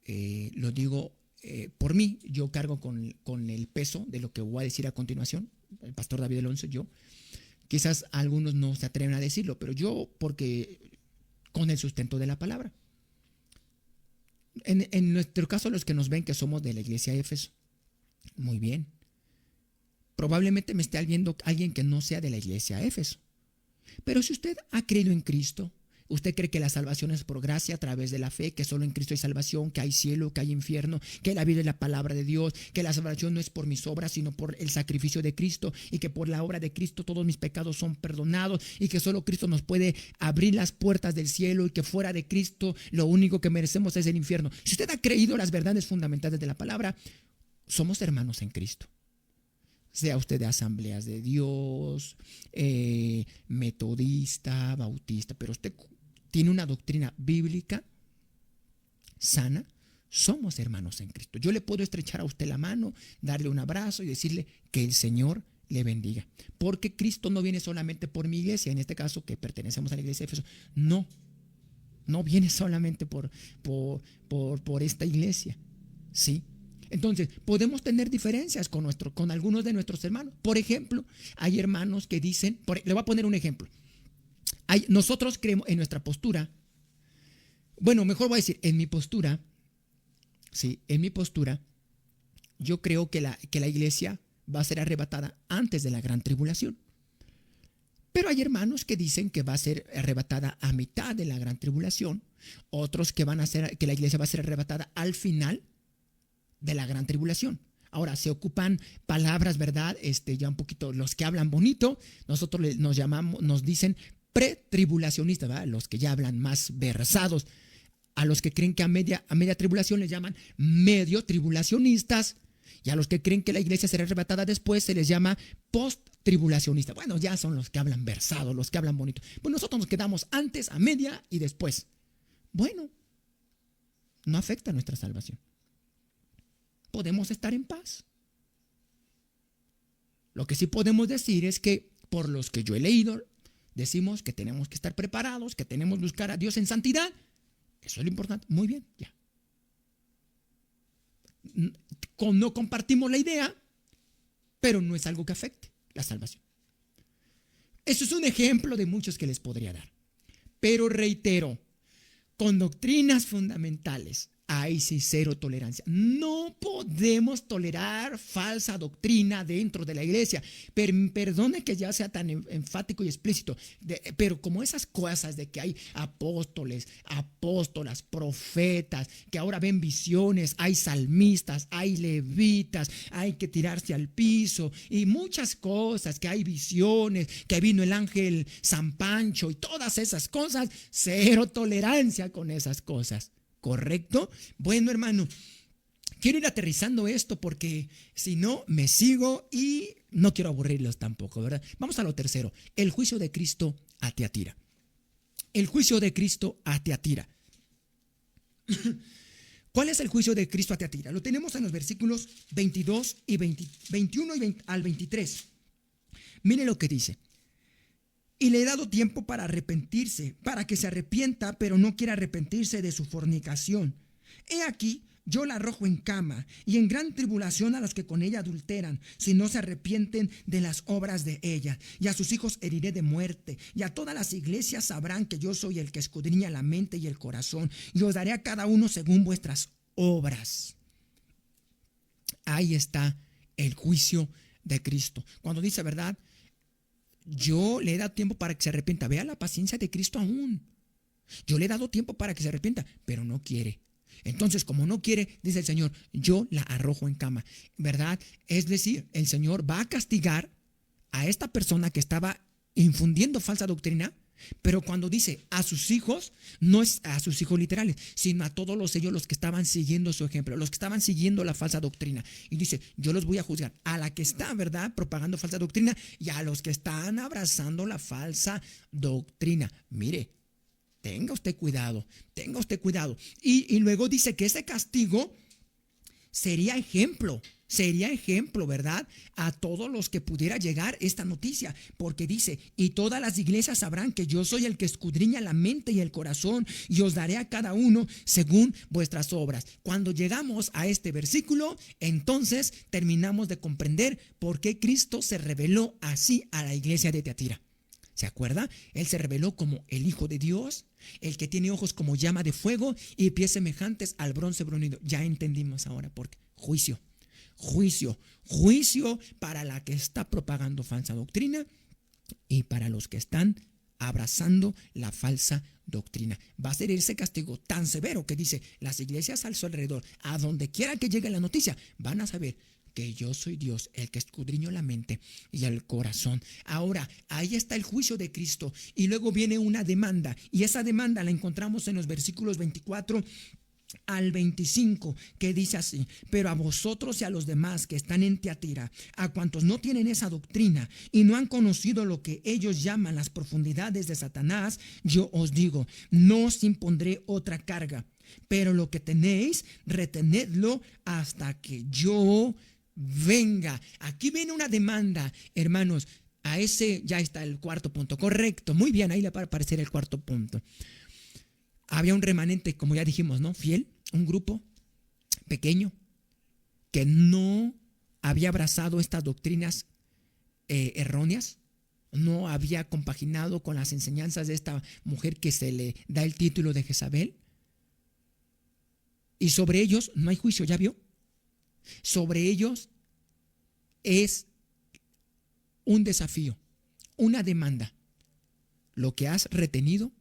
lo digo por mí, yo cargo con el peso de lo que voy a decir a continuación, el pastor David Alonso, yo. Quizás algunos no se atreven a decirlo, pero yo, porque con el sustento de la palabra. En nuestro caso, los que nos ven que somos de la iglesia de Éfeso, muy bien. Probablemente me esté viendo alguien que no sea de la iglesia de Éfeso. Pero si usted ha creído en Cristo, usted cree que la salvación es por gracia a través de la fe, que solo en Cristo hay salvación, que hay cielo, que hay infierno, que la vida es la palabra de Dios, que la salvación no es por mis obras, sino por el sacrificio de Cristo, y que por la obra de Cristo todos mis pecados son perdonados, y que solo Cristo nos puede abrir las puertas del cielo, y que fuera de Cristo lo único que merecemos es el infierno. Si usted ha creído las verdades fundamentales de la palabra, somos hermanos en Cristo. Sea usted de Asambleas de Dios, metodista, bautista, pero usted tiene una doctrina bíblica sana, somos hermanos en Cristo. Yo le puedo estrechar a usted la mano, darle un abrazo y decirle que el Señor le bendiga. Porque Cristo no viene solamente por mi iglesia, en este caso que pertenecemos a la iglesia de Éfeso. No viene solamente por esta iglesia. ¿Sí? Entonces, podemos tener diferencias con algunos de nuestros hermanos. Por ejemplo, hay hermanos que dicen, le voy a poner un ejemplo. Nosotros creemos en nuestra postura, bueno, mejor voy a decir, en mi postura, yo creo que la iglesia va a ser arrebatada antes de la gran tribulación. Pero hay hermanos que dicen que va a ser arrebatada a mitad de la gran tribulación, otros que que la iglesia va a ser arrebatada al final de la gran tribulación. Ahora, se ocupan palabras, ¿verdad? Ya un poquito, los que hablan bonito, nosotros nos dicen pretribulacionistas, ¿verdad? Los que ya hablan más versados. A los que creen que a media tribulación les llaman medio tribulacionistas, y a los que creen que la iglesia será arrebatada después se les llama post-tribulacionistas. Bueno, ya son los que hablan versado, los que hablan bonito. Pues nosotros nos quedamos antes, a media y después. Bueno, no afecta nuestra salvación. Podemos estar en paz. Lo que sí podemos decir es que por los que yo he leído, decimos que tenemos que estar preparados, que tenemos que buscar a Dios en santidad. Eso es lo importante. Muy bien, ya. No compartimos la idea, pero no es algo que afecte la salvación. Eso es un ejemplo de muchos que les podría dar. Pero reitero, con doctrinas fundamentales, hay sí cero tolerancia. No podemos tolerar falsa doctrina dentro de la iglesia. Perdone que ya sea tan enfático y explícito, pero como esas cosas de que hay apóstoles, apóstolas, profetas, que ahora ven visiones, hay salmistas, hay levitas, hay que tirarse al piso y muchas cosas, que hay visiones, que vino el ángel San Pancho y todas esas cosas, cero tolerancia con esas cosas. ¿Correcto? Bueno, hermano, quiero ir aterrizando esto porque si no me sigo y no quiero aburrirlos tampoco, ¿verdad? Vamos a lo tercero, el juicio de Cristo a Tiatira. El juicio de Cristo a Tiatira. ¿Cuál es el juicio de Cristo a Tiatira? Lo tenemos en los versículos 22 y 21 al 23. Mire lo que dice. Y le he dado tiempo para arrepentirse, para que se arrepienta, pero no quiere arrepentirse de su fornicación. He aquí, yo la arrojo en cama y en gran tribulación a los que con ella adulteran, si no se arrepienten de las obras de ella. Y a sus hijos heriré de muerte, y a todas las iglesias sabrán que yo soy el que escudriña la mente y el corazón, y os daré a cada uno según vuestras obras. Ahí está el juicio de Cristo. Cuando dice, ¿verdad?, yo le he dado tiempo para que se arrepienta. Vea la paciencia de Cristo aún. Yo le he dado tiempo para que se arrepienta, pero no quiere. Entonces, como no quiere, dice el Señor, yo la arrojo en cama, ¿verdad? Es decir, el Señor va a castigar a esta persona que estaba infundiendo falsa doctrina, pero cuando dice a sus hijos, no es a sus hijos literales, sino a todos ellos los que estaban siguiendo su ejemplo, los que estaban siguiendo la falsa doctrina. Y dice, yo los voy a juzgar a la que está, ¿verdad?, propagando falsa doctrina y a los que están abrazando la falsa doctrina. Mire, tenga usted cuidado, tenga usted cuidado. Y luego dice que ese castigo sería ejemplo, ¿verdad?, a todos los que pudiera llegar esta noticia, porque dice, y todas las iglesias sabrán que yo soy el que escudriña la mente y el corazón, y os daré a cada uno según vuestras obras. Cuando llegamos a este versículo, entonces terminamos de comprender por qué Cristo se reveló así a la iglesia de Tiatira. ¿Se acuerda? Él se reveló como el Hijo de Dios, el que tiene ojos como llama de fuego y pies semejantes al bronce bruñido. Ya entendimos ahora por qué. Juicio para la que está propagando falsa doctrina y para los que están abrazando la falsa doctrina. Va a ser ese castigo tan severo que dice, las iglesias a su alrededor, a donde quiera que llegue la noticia, van a saber que yo soy Dios, el que escudriño la mente y el corazón. Ahora, ahí está el juicio de Cristo. Y luego viene una demanda. Y esa demanda la encontramos en los versículos 24 al 25, que dice así: pero a vosotros y a los demás que están en Tiatira, a cuantos no tienen esa doctrina y no han conocido lo que ellos llaman las profundidades de Satanás, yo os digo, no os impondré otra carga, pero lo que tenéis, retenedlo hasta que yo venga. Aquí viene una demanda, hermanos. A ese ya está el cuarto punto. Correcto, muy bien, ahí le va a aparecer el cuarto punto. Había un remanente, como ya dijimos, ¿no?, fiel, un grupo pequeño que no había abrazado estas doctrinas erróneas, no había compaginado con las enseñanzas de esta mujer que se le da el título de Jezabel. Y sobre ellos no hay juicio, ¿ya vio? Sobre ellos es un desafío, una demanda. Lo que has retenido,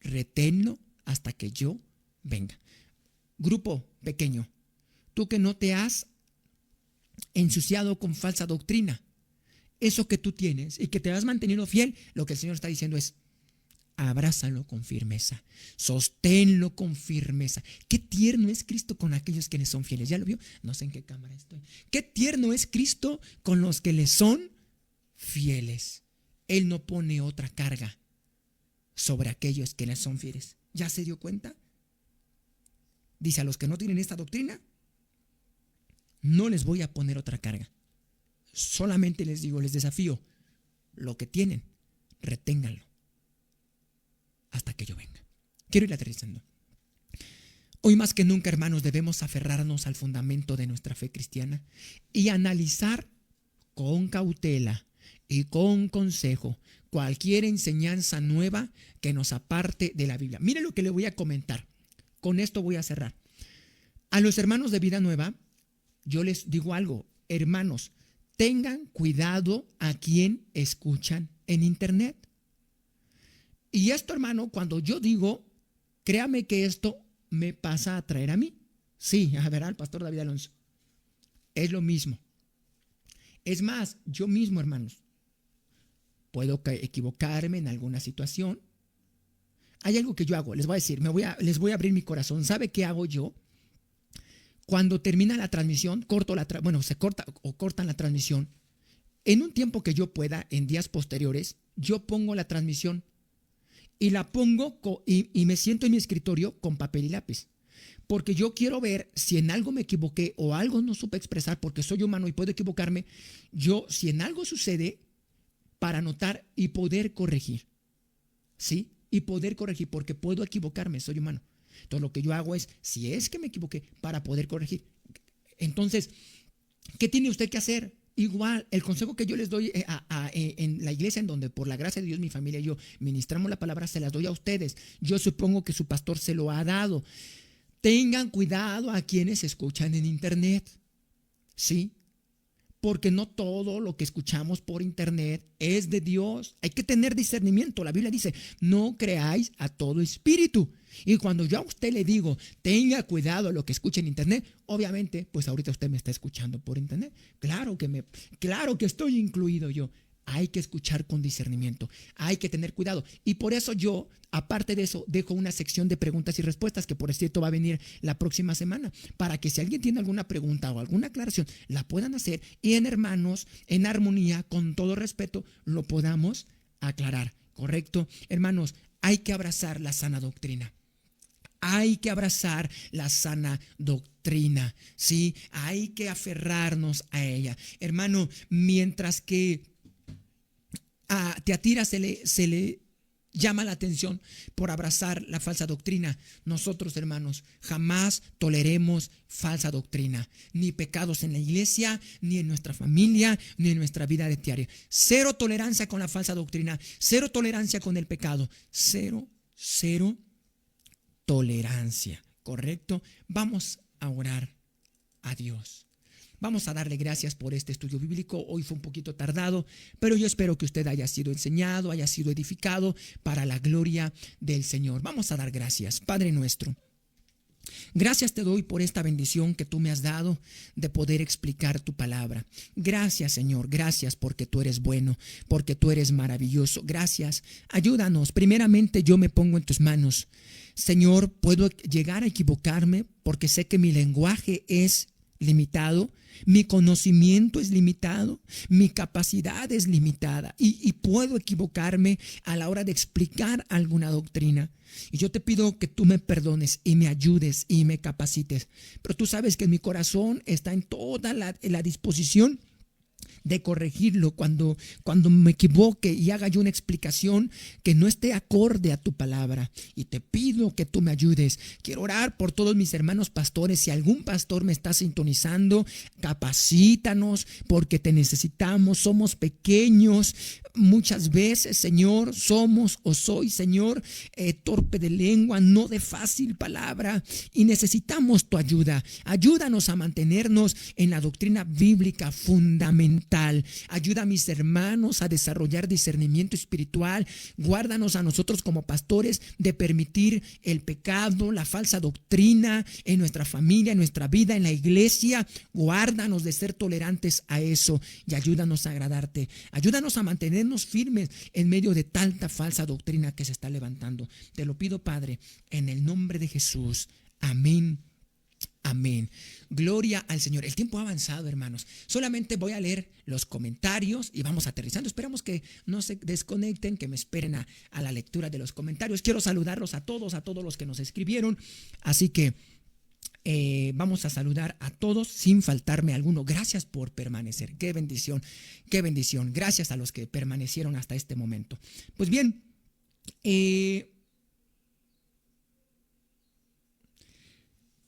reténlo hasta que yo venga. Grupo pequeño, tú que no te has ensuciado con falsa doctrina, eso que tú tienes y que te has mantenido fiel, lo que el Señor está diciendo es: abrázalo con firmeza, sosténlo con firmeza. Qué tierno es Cristo con aquellos que le son fieles. ¿Ya lo vio? No sé en qué cámara estoy. Qué tierno es Cristo con los que le son fieles. Él no pone otra carga sobre aquellos que le son fieles. ¿Ya se dio cuenta? Dice: a los que no tienen esta doctrina, no les voy a poner otra carga. Solamente les digo, les desafío, lo que tienen, reténganlo hasta que yo venga. Quiero ir aterrizando. Hoy más que nunca, hermanos, debemos aferrarnos al fundamento de nuestra fe cristiana y analizar con cautela y con consejo cualquier enseñanza nueva que nos aparte de la Biblia. Mire lo que le voy a comentar. Con esto voy a cerrar. A los hermanos de Vida Nueva, yo les digo algo: hermanos, tengan cuidado a quien escuchan en internet. Y esto, hermano, cuando yo digo, créame que esto me pasa a traer a mí. Sí, a ver, al pastor David Alonso. Es lo mismo. Es más, yo mismo, hermanos, puedo equivocarme en alguna situación. Hay algo que yo hago, les voy a decir, les voy a abrir mi corazón. ¿Sabe qué hago yo? Cuando termina la transmisión, se corta o cortan la transmisión. En un tiempo que yo pueda, en días posteriores, yo pongo la transmisión y la pongo y me siento en mi escritorio con papel y lápiz. Porque yo quiero ver si en algo me equivoqué o algo no supe expresar, porque soy humano y puedo equivocarme. Yo, si en algo sucede, para anotar y poder corregir. ¿Sí? Y poder corregir, porque puedo equivocarme, soy humano. Entonces lo que yo hago es, si es que me equivoqué, para poder corregir. Entonces, ¿qué tiene usted que hacer? Igual, el consejo que yo les doy en la iglesia en donde por la gracia de Dios mi familia y yo ministramos la palabra, se las doy a ustedes. Yo supongo que su pastor se lo ha dado. Tengan cuidado a quienes escuchan en internet. ¿Sí? porque no todo lo que escuchamos por internet es de Dios. Hay que tener discernimiento. La Biblia dice, no creáis a todo espíritu. Y cuando yo a usted le digo, tenga cuidado a lo que escuche en internet, obviamente, pues ahorita usted me está escuchando por internet. Claro que estoy incluido yo. Hay que escuchar con discernimiento, hay que tener cuidado. Y por eso yo, aparte de eso, dejo una sección de preguntas y respuestas que por cierto va a venir la próxima semana, para que si alguien tiene alguna pregunta o alguna aclaración, la puedan hacer y en hermanos, en armonía, con todo respeto, lo podamos aclarar. ¿Correcto? Hermanos, hay que abrazar la sana doctrina. Hay que abrazar la sana doctrina, ¿sí? Hay que aferrarnos a ella. Hermano, mientras que a Tiatira se le llama la atención por abrazar la falsa doctrina, nosotros, hermanos, jamás toleremos falsa doctrina, ni pecados en la iglesia, ni en nuestra familia, ni en nuestra vida diaria. Cero tolerancia con la falsa doctrina, cero tolerancia con el pecado, cero tolerancia, ¿correcto? Vamos a orar a Dios. Vamos a darle gracias por este estudio bíblico. Hoy fue un poquito tardado, pero yo espero que usted haya sido enseñado, haya sido edificado para la gloria del Señor. Vamos a dar gracias. Padre nuestro, gracias te doy por esta bendición que tú me has dado de poder explicar tu palabra. Gracias, Señor, gracias porque tú eres bueno, porque tú eres maravilloso. Gracias, ayúdanos. Primeramente yo me pongo en tus manos. Señor, puedo llegar a equivocarme porque sé que mi lenguaje es limitado, mi conocimiento es limitado, mi capacidad es limitada y puedo equivocarme a la hora de explicar alguna doctrina. Y yo te pido que tú me perdones y me ayudes y me capacites. Pero tú sabes que mi corazón está en toda la disposición de corregirlo cuando me equivoque y haga yo una explicación que no esté acorde a tu palabra. Y te pido que tú me ayudes. Quiero orar por todos mis hermanos pastores. Si algún pastor me está sintonizando, capacítanos porque te necesitamos. Somos pequeños. Muchas veces, Señor, somos o soy, Señor, torpe de lengua, no de fácil palabra. Y necesitamos tu ayuda. Ayúdanos a mantenernos en la doctrina bíblica fundamental. Ayuda a mis hermanos a desarrollar discernimiento espiritual. Guárdanos a nosotros como pastores de permitir el pecado, la falsa doctrina en nuestra familia, en nuestra vida, en la iglesia. Guárdanos de ser tolerantes a eso y ayúdanos a agradarte. Ayúdanos a mantenernos firmes en medio de tanta falsa doctrina que se está levantando. Te lo pido, Padre, en el nombre de Jesús. Amén. Amén. Gloria al Señor. El tiempo ha avanzado, hermanos. Solamente voy a leer los comentarios y vamos aterrizando. Esperamos que no se desconecten, que me esperen a la lectura de los comentarios. Quiero saludarlos a todos los que nos escribieron. Así que vamos a saludar a todos sin faltarme alguno. Gracias por permanecer. Qué bendición, qué bendición. Gracias a los que permanecieron hasta este momento. Pues bien,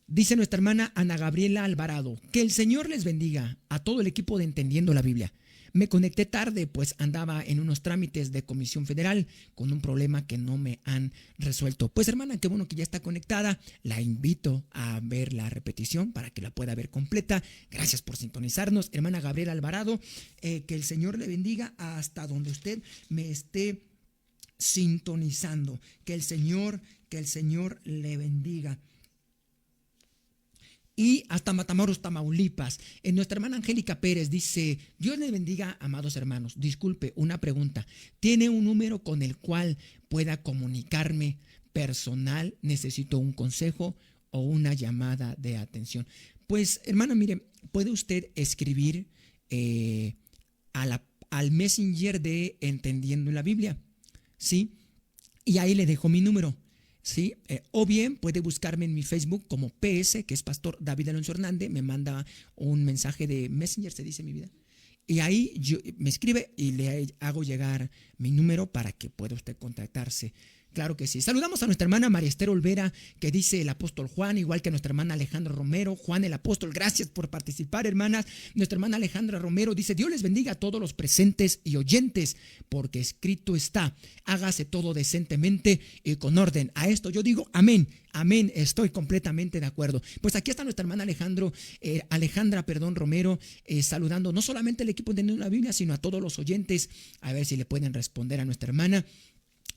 dice nuestra hermana Ana Gabriela Alvarado, que el Señor les bendiga a todo el equipo de Entendiendo la Biblia. Me conecté tarde, pues andaba en unos trámites de Comisión Federal con un problema que no me han resuelto. Pues hermana, qué bueno que ya está conectada. La invito a ver la repetición para que la pueda ver completa. Gracias por sintonizarnos, hermana Gabriela Alvarado. Que el Señor le bendiga hasta donde usted me esté sintonizando. Que el Señor le bendiga. Y hasta Matamoros, Tamaulipas. Nuestra hermana Angélica Pérez dice: Dios les bendiga, amados hermanos. Disculpe, una pregunta. ¿Tiene un número con el cual pueda comunicarme personal? Necesito un consejo o una llamada de atención. Pues, hermana, mire, puede usted escribir al Messenger de Entendiendo la Biblia, ¿sí? Y ahí le dejo mi número. ¿Sí? O bien puede buscarme en mi Facebook como PS, que es Pastor David Alonso Hernández. Me manda un mensaje de Messenger, se dice mi vida. Y ahí me escribe y le hago llegar mi número para que pueda usted contactarse. Claro que sí. Saludamos a nuestra hermana María Esther Olvera, que dice el apóstol Juan, igual que a nuestra hermana Alejandra Romero. Juan el apóstol, gracias por participar, hermanas. Nuestra hermana Alejandra Romero dice: Dios les bendiga a todos los presentes y oyentes, porque escrito está, hágase todo decentemente y con orden. A esto yo digo amén. Amén, estoy completamente de acuerdo. Pues aquí está nuestra hermana Alejandra Romero, saludando no solamente al equipo de Entendiendo la Biblia, sino a todos los oyentes. A ver si le pueden responder a nuestra hermana.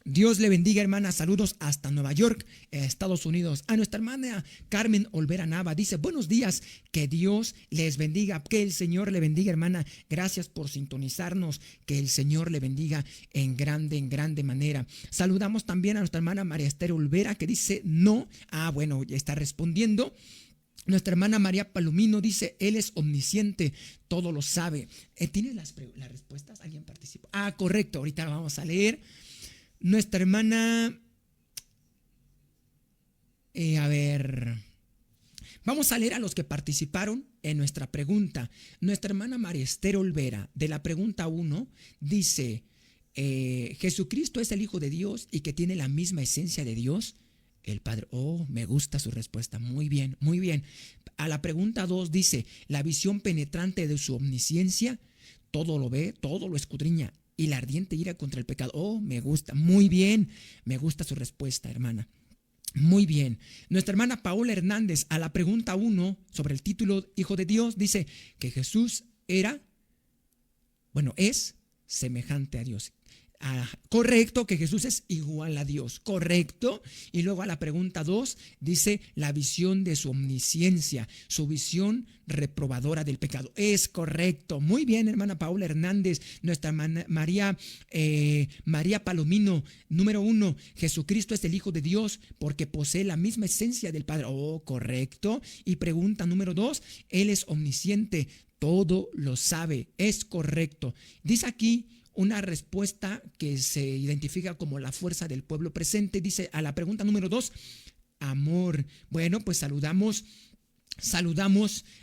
Dios le bendiga, hermana. Saludos hasta Nueva York, Estados Unidos. A nuestra hermana Carmen Olvera Nava dice: buenos días, que Dios les bendiga, que el Señor le bendiga, hermana. Gracias por sintonizarnos, que el Señor le bendiga en grande manera. Saludamos también a nuestra hermana María Esther Olvera, que dice no. Bueno, ya está respondiendo. Nuestra hermana María Palomino dice: Él es omnisciente, todo lo sabe. ¿Tienes las respuestas? ¿Alguien participó? Correcto, ahorita lo vamos a leer. Nuestra hermana, vamos a leer a los que participaron en nuestra pregunta. Nuestra hermana María Esther Olvera, de la pregunta 1, dice: Jesucristo es el Hijo de Dios y que tiene la misma esencia de Dios, el Padre. Me gusta su respuesta, muy bien, muy bien. A la pregunta 2 dice: la visión penetrante de su omnisciencia, todo lo ve, todo lo escudriña, y la ardiente ira contra el pecado. Me gusta, muy bien, me gusta su respuesta, hermana. Muy bien. Nuestra hermana Paola Hernández, a la pregunta 1 sobre el título Hijo de Dios, dice que Jesús es semejante a Dios. Correcto, que Jesús es igual a Dios, correcto. Y luego a la pregunta 2 dice la visión de su omnisciencia, su visión reprobadora del pecado. Es correcto, muy bien, hermana Paula Hernández. Nuestra María Palomino, número 1, Jesucristo es el Hijo de Dios porque posee la misma esencia del Padre. Correcto. Y pregunta número 2, Él es omnisciente, todo lo sabe. Es correcto. Dice aquí una respuesta que se identifica como la fuerza del pueblo presente. Dice a la pregunta número 2, amor. Bueno, pues saludamos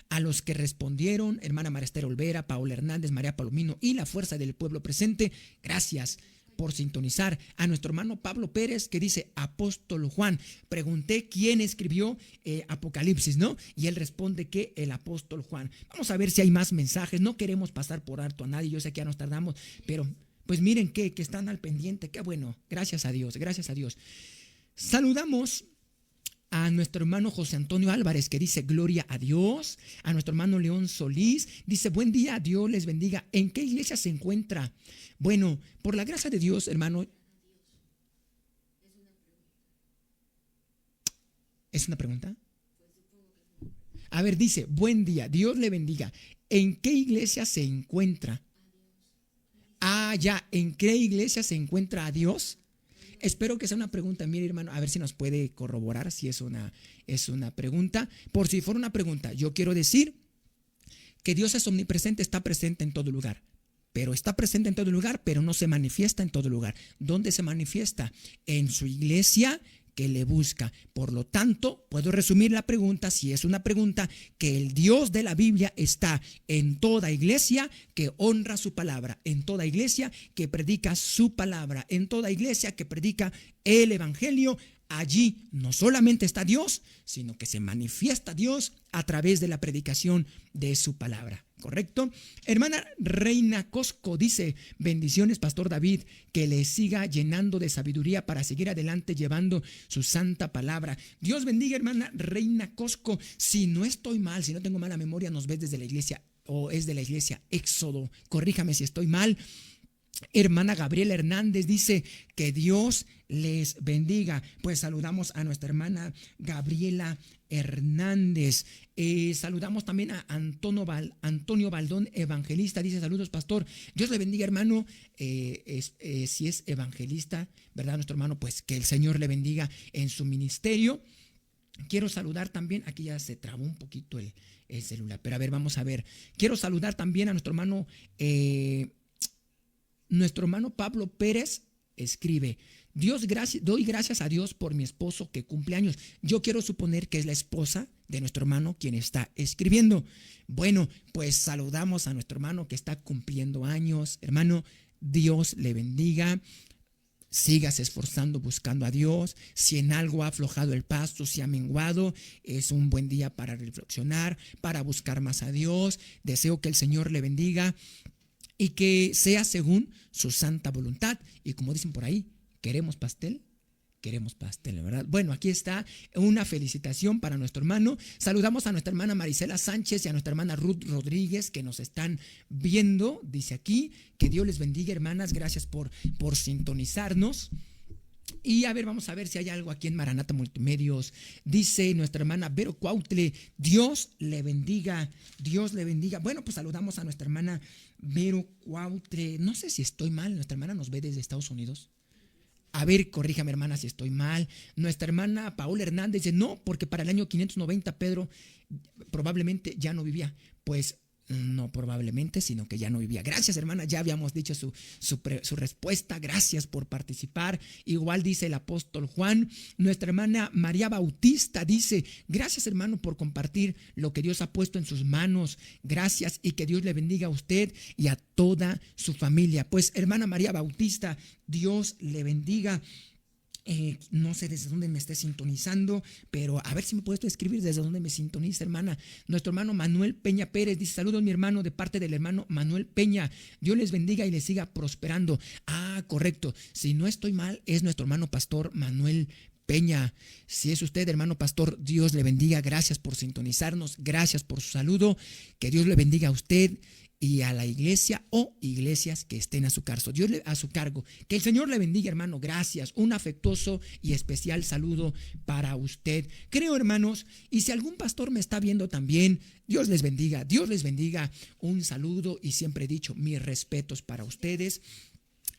a los que respondieron: hermana María Esther Olvera, Paola Hernández, María Palomino y la fuerza del pueblo presente. Gracias por sintonizar. A nuestro hermano Pablo Pérez, que dice apóstol Juan. Pregunté quién escribió Apocalipsis, ¿no? Y él responde que el apóstol Juan. Vamos a ver si hay más mensajes. No queremos pasar por alto a nadie. Yo sé que ya nos tardamos, pero pues miren que están al pendiente. Qué bueno. Gracias a Dios, gracias a Dios. Saludamos a nuestro hermano José Antonio Álvarez, que dice gloria a Dios. A nuestro hermano León Solís, dice buen día, Dios les bendiga. ¿En qué iglesia se encuentra? Bueno, por la gracia de Dios, hermano. ¿Es una pregunta? A ver, dice buen día, Dios le bendiga. ¿En qué iglesia se encuentra? ¿En qué iglesia se encuentra a Dios? Espero que sea una pregunta. Mire, hermano, a ver si nos puede corroborar si es una pregunta. Por si fuera una pregunta, yo quiero decir que Dios es omnipresente, está presente en todo lugar. Pero está presente en todo lugar, pero no se manifiesta en todo lugar. ¿Dónde se manifiesta? En su iglesia que le busca. Por lo tanto, puedo resumir la pregunta, si es una pregunta, que el Dios de la Biblia está en toda iglesia que honra su palabra, en toda iglesia que predica su palabra, en toda iglesia que predica el evangelio. Allí no solamente está Dios, sino que se manifiesta Dios a través de la predicación de su palabra. ¿Correcto? Hermana Reina Cosco dice: bendiciones, Pastor David, que le siga llenando de sabiduría para seguir adelante llevando su santa palabra. Dios bendiga, hermana Reina Cosco. Si no estoy mal, si no tengo mala memoria, nos ves desde la iglesia o es de la iglesia Éxodo. Corríjame si estoy mal. Hermana Gabriela Hernández dice que Dios les bendiga. Pues saludamos a nuestra hermana Gabriela Hernández. Saludamos también a Antonio Baldón, evangelista. Dice: saludos, pastor. Dios le bendiga, hermano. Si es evangelista, ¿verdad? Nuestro hermano, pues que el Señor le bendiga en su ministerio. Quiero saludar también, aquí ya se trabó un poquito el celular, pero a ver, vamos a ver. Quiero saludar también a nuestro hermano Pablo Pérez. Escribe: doy gracias a Dios por mi esposo que cumple años. Yo quiero suponer que es la esposa de nuestro hermano quien está escribiendo. Bueno, pues saludamos a nuestro hermano que está cumpliendo años. Hermano, Dios le bendiga. sigas esforzando, buscando a Dios. Si en algo ha aflojado el paso, si ha menguado, es un buen día para reflexionar, para buscar más a Dios. Deseo que el Señor le bendiga y que sea según su santa voluntad. Y como dicen por ahí, ¿queremos pastel? Queremos pastel, ¿verdad? Bueno, aquí está una felicitación para nuestro hermano. Saludamos a nuestra hermana Marisela Sánchez y a nuestra hermana Ruth Rodríguez, que nos están viendo. Dice aquí, que Dios les bendiga, hermanas. Gracias por sintonizarnos. Y a ver, vamos a ver si hay algo aquí en Maranata Multimedios. Dice nuestra hermana Vero Cuautle, Dios le bendiga, Dios le bendiga. Bueno, pues saludamos a nuestra hermana Vero Cuautle. No sé si estoy mal, nuestra hermana nos ve desde Estados Unidos. A ver, corríjame, hermana, si estoy mal. Nuestra hermana Paola Hernández dice, no, porque para el año 590 Pedro probablemente ya no vivía. Pues no probablemente, sino que ya no vivía. Gracias, hermana, ya habíamos dicho su respuesta. Gracias por participar. Igual dice el apóstol Juan. Nuestra hermana María Bautista dice, gracias, hermano, por compartir lo que Dios ha puesto en sus manos. Gracias, y que Dios le bendiga a usted y a toda su familia. Pues, hermana María Bautista, Dios le bendiga. No sé desde dónde me esté sintonizando, pero a ver si me puedes escribir desde dónde me sintoniza, hermana. Nuestro hermano Manuel Peña Pérez dice, saludos, mi hermano, de parte del hermano Manuel Peña. Dios les bendiga y les siga prosperando. Ah, correcto. Si no estoy mal, es nuestro hermano pastor Manuel Peña. Si es usted, hermano pastor, Dios le bendiga. Gracias por sintonizarnos. Gracias por su saludo. Que Dios le bendiga a usted y a la iglesia o iglesias que estén a su cargo. Que el Señor le bendiga, hermano. Gracias. Un afectuoso y especial saludo para usted. Creo, hermanos, y si algún pastor me está viendo también, Dios les bendiga. Dios les bendiga. Un saludo, y siempre he dicho, mis respetos para ustedes.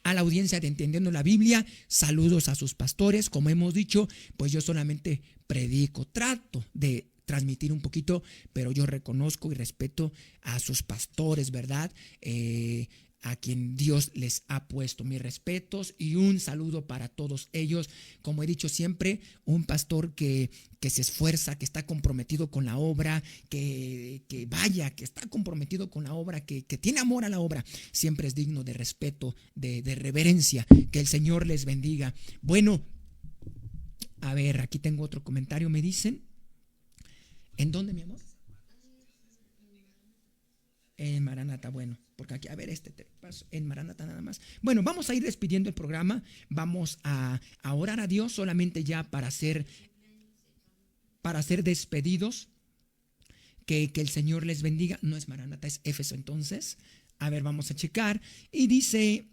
A la audiencia de Entendiendo la Biblia, saludos a sus pastores. Como hemos dicho, pues yo solamente predico, trato de transmitir un poquito, pero yo reconozco y respeto a sus pastores, ¿verdad? A quien Dios les ha puesto. Mis respetos y un saludo para todos ellos. Como he dicho siempre, un pastor que se esfuerza, que está comprometido con la obra, que está comprometido con la obra, que tiene amor a la obra, siempre es digno de respeto, de reverencia. Que el Señor les bendiga. Bueno, a ver, aquí tengo otro comentario, me dicen. ¿En dónde, mi amor? En Maranata, bueno, porque aquí, a ver, te paso en Maranata nada más. Bueno, vamos a ir despidiendo el programa, vamos a orar a Dios solamente ya para ser despedidos. Que el Señor les bendiga. No es Maranata, es Éfeso entonces. A ver, vamos a checar. Y dice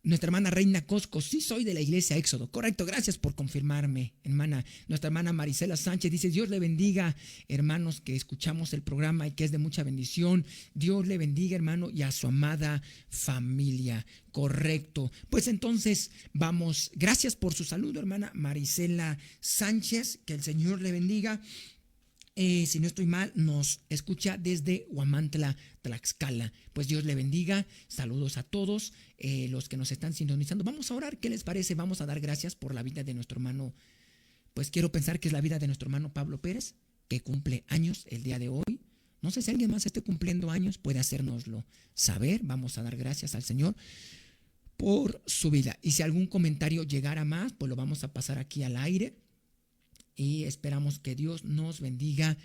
nuestra hermana Reina Cosco, sí soy de la iglesia Éxodo. Correcto, gracias por confirmarme, hermana. Nuestra hermana Marisela Sánchez dice, Dios le bendiga, hermanos, que escuchamos el programa y que es de mucha bendición. Dios le bendiga, hermano, y a su amada familia. Correcto. Pues entonces vamos, gracias por su saludo, hermana Marisela Sánchez, que el Señor le bendiga. Si no estoy mal, nos escucha desde Huamantla, Tlaxcala. Pues Dios le bendiga. Saludos a todos los que nos están sintonizando. Vamos a orar, ¿qué les parece? Vamos a dar gracias por la vida de nuestro hermano. Pues quiero pensar que es la vida de nuestro hermano Pablo Pérez, que cumple años el día de hoy. No sé si alguien más esté cumpliendo años, puede hacérnoslo saber. Vamos a dar gracias al Señor por su vida. Y si algún comentario llegara más, pues lo vamos a pasar aquí al aire. Y esperamos que Dios nos bendiga,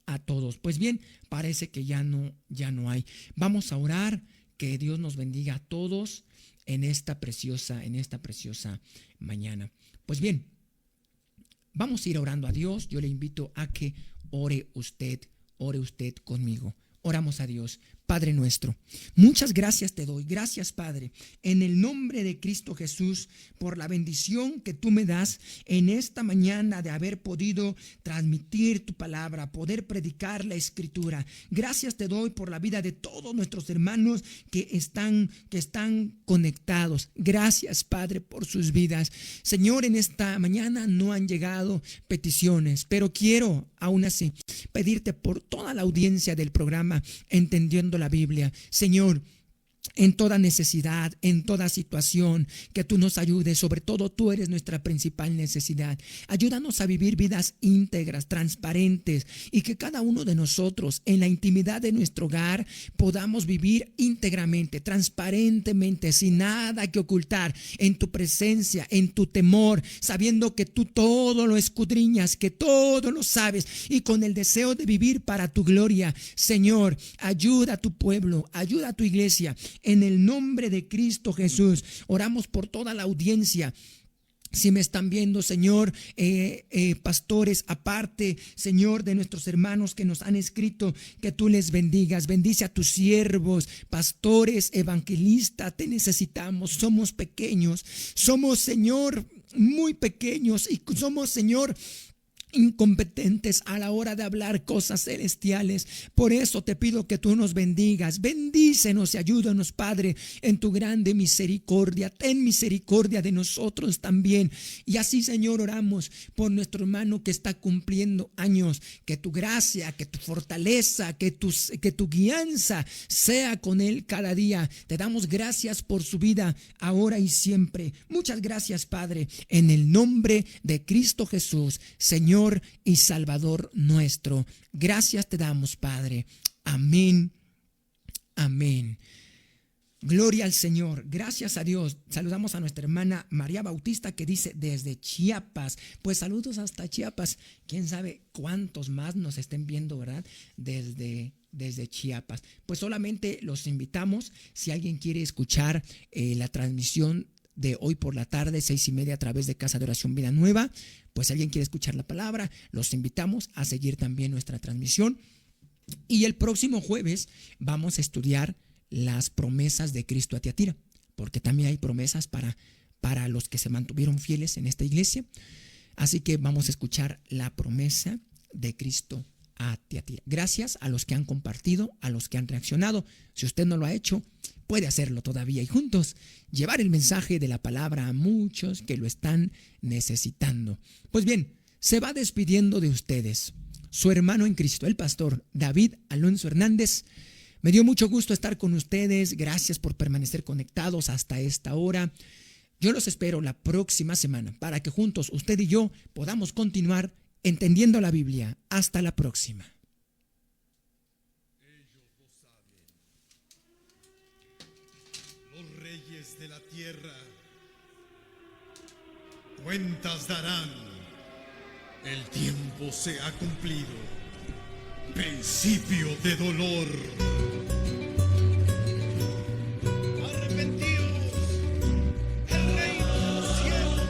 a todos. Pues bien, parece que ya no hay. Vamos a orar, que Dios nos bendiga a todos en esta preciosa mañana. Pues bien, vamos a ir orando a Dios. Yo le invito a que ore usted conmigo. Oramos a Dios. Padre nuestro, muchas gracias te doy. Gracias, Padre, en el nombre de Cristo Jesús, por la bendición que tú me das en esta mañana de haber podido transmitir tu palabra, poder predicar la Escritura. Gracias te doy por la vida de todos nuestros hermanos que están conectados. Gracias, Padre, por sus vidas. Señor, en esta mañana no han llegado peticiones, pero quiero aún así pedirte por toda la audiencia del programa Entendiendo la Biblia. Señor, en toda necesidad, en toda situación, que tú nos ayudes. Sobre todo tú eres nuestra principal necesidad. Ayúdanos a vivir vidas íntegras, transparentes, y que cada uno de nosotros en la intimidad de nuestro hogar podamos vivir íntegramente, transparentemente, sin nada que ocultar, en tu presencia, en tu temor, sabiendo que tú todo lo escudriñas, que todo lo sabes, y con el deseo de vivir para tu gloria. Señor, ayuda a tu pueblo, ayuda a tu iglesia. En el nombre de Cristo Jesús, oramos por toda la audiencia. Si me están viendo, Señor, pastores, aparte, Señor, de nuestros hermanos que nos han escrito, que tú les bendigas. Bendice a tus siervos, pastores, evangelistas. Te necesitamos. Somos pequeños. Somos, Señor, muy pequeños, y somos, Señor, incompetentes a la hora de hablar cosas celestiales. Por eso te pido que tú nos bendigas. Bendícenos y ayúdanos, Padre, en tu grande misericordia. Ten misericordia de nosotros también. Y así, Señor, oramos por nuestro hermano que está cumpliendo años. Que tu gracia, que tu fortaleza, que tu guianza sea con él cada día. Te damos gracias por su vida, ahora y siempre. Muchas gracias, Padre, en el nombre de Cristo Jesús, Señor y Salvador nuestro. Gracias te damos, Padre. Amén. Amén. Gloria al Señor. Gracias a Dios. Saludamos a nuestra hermana María Bautista, que dice desde Chiapas. Pues saludos hasta Chiapas. Quién sabe cuántos más nos estén viendo, ¿verdad? Desde Chiapas. Pues solamente los invitamos, si alguien quiere escuchar la transmisión de hoy por la tarde, 6:30, a través de Casa de Oración Vida Nueva, pues si alguien quiere escuchar la palabra, los invitamos a seguir también nuestra transmisión. Y el próximo jueves vamos a estudiar las promesas de Cristo a Tiatira, porque también hay promesas para los que se mantuvieron fieles en esta iglesia. Así que vamos a escuchar la promesa de Cristo a Tiatira. Gracias a los que han compartido, a los que han reaccionado. Si usted no lo ha hecho, puede hacerlo todavía, y juntos llevar el mensaje de la palabra a muchos que lo están necesitando. Pues bien, se va despidiendo de ustedes su hermano en Cristo, el pastor David Alonso Hernández. Me dio mucho gusto estar con ustedes. Gracias por permanecer conectados hasta esta hora. Yo los espero la próxima semana para que juntos usted y yo podamos continuar entendiendo la Biblia. Hasta la próxima. Ellos lo saben. Los reyes de la tierra cuentas darán. El tiempo se ha cumplido. Principio de dolor. Arrepentíos. El reino de los cielos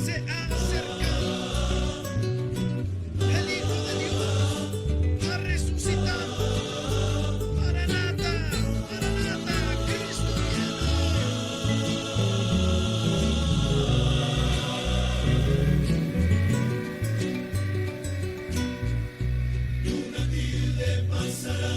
se ha acercado. El Hijo de Dios ha resucitado. Maranata, Maranata, Cristo viene. Y una tilde pasará.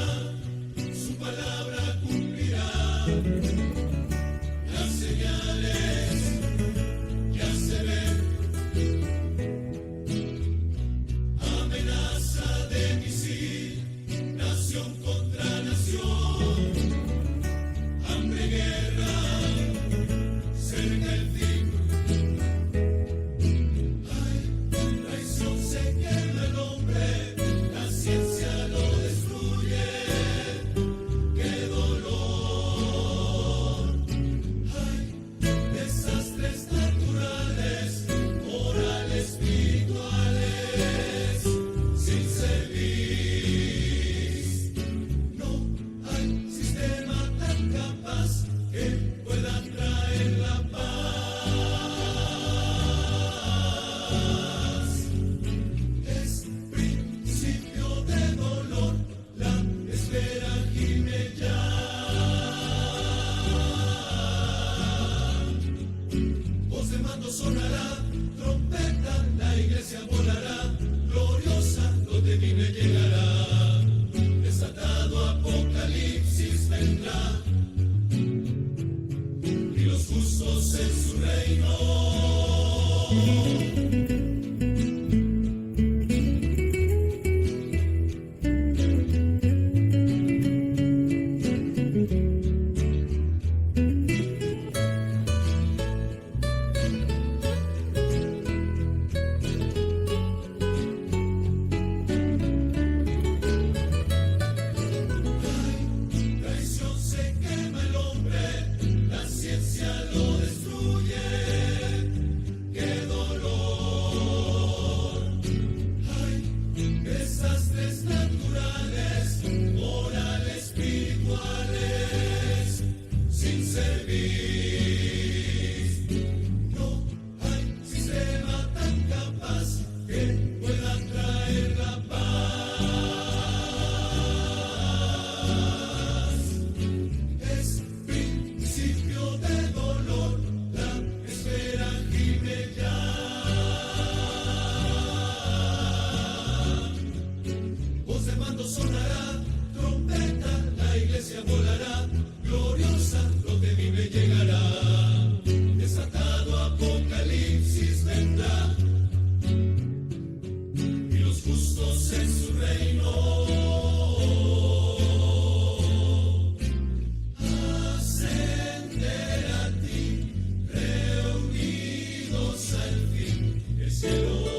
cielo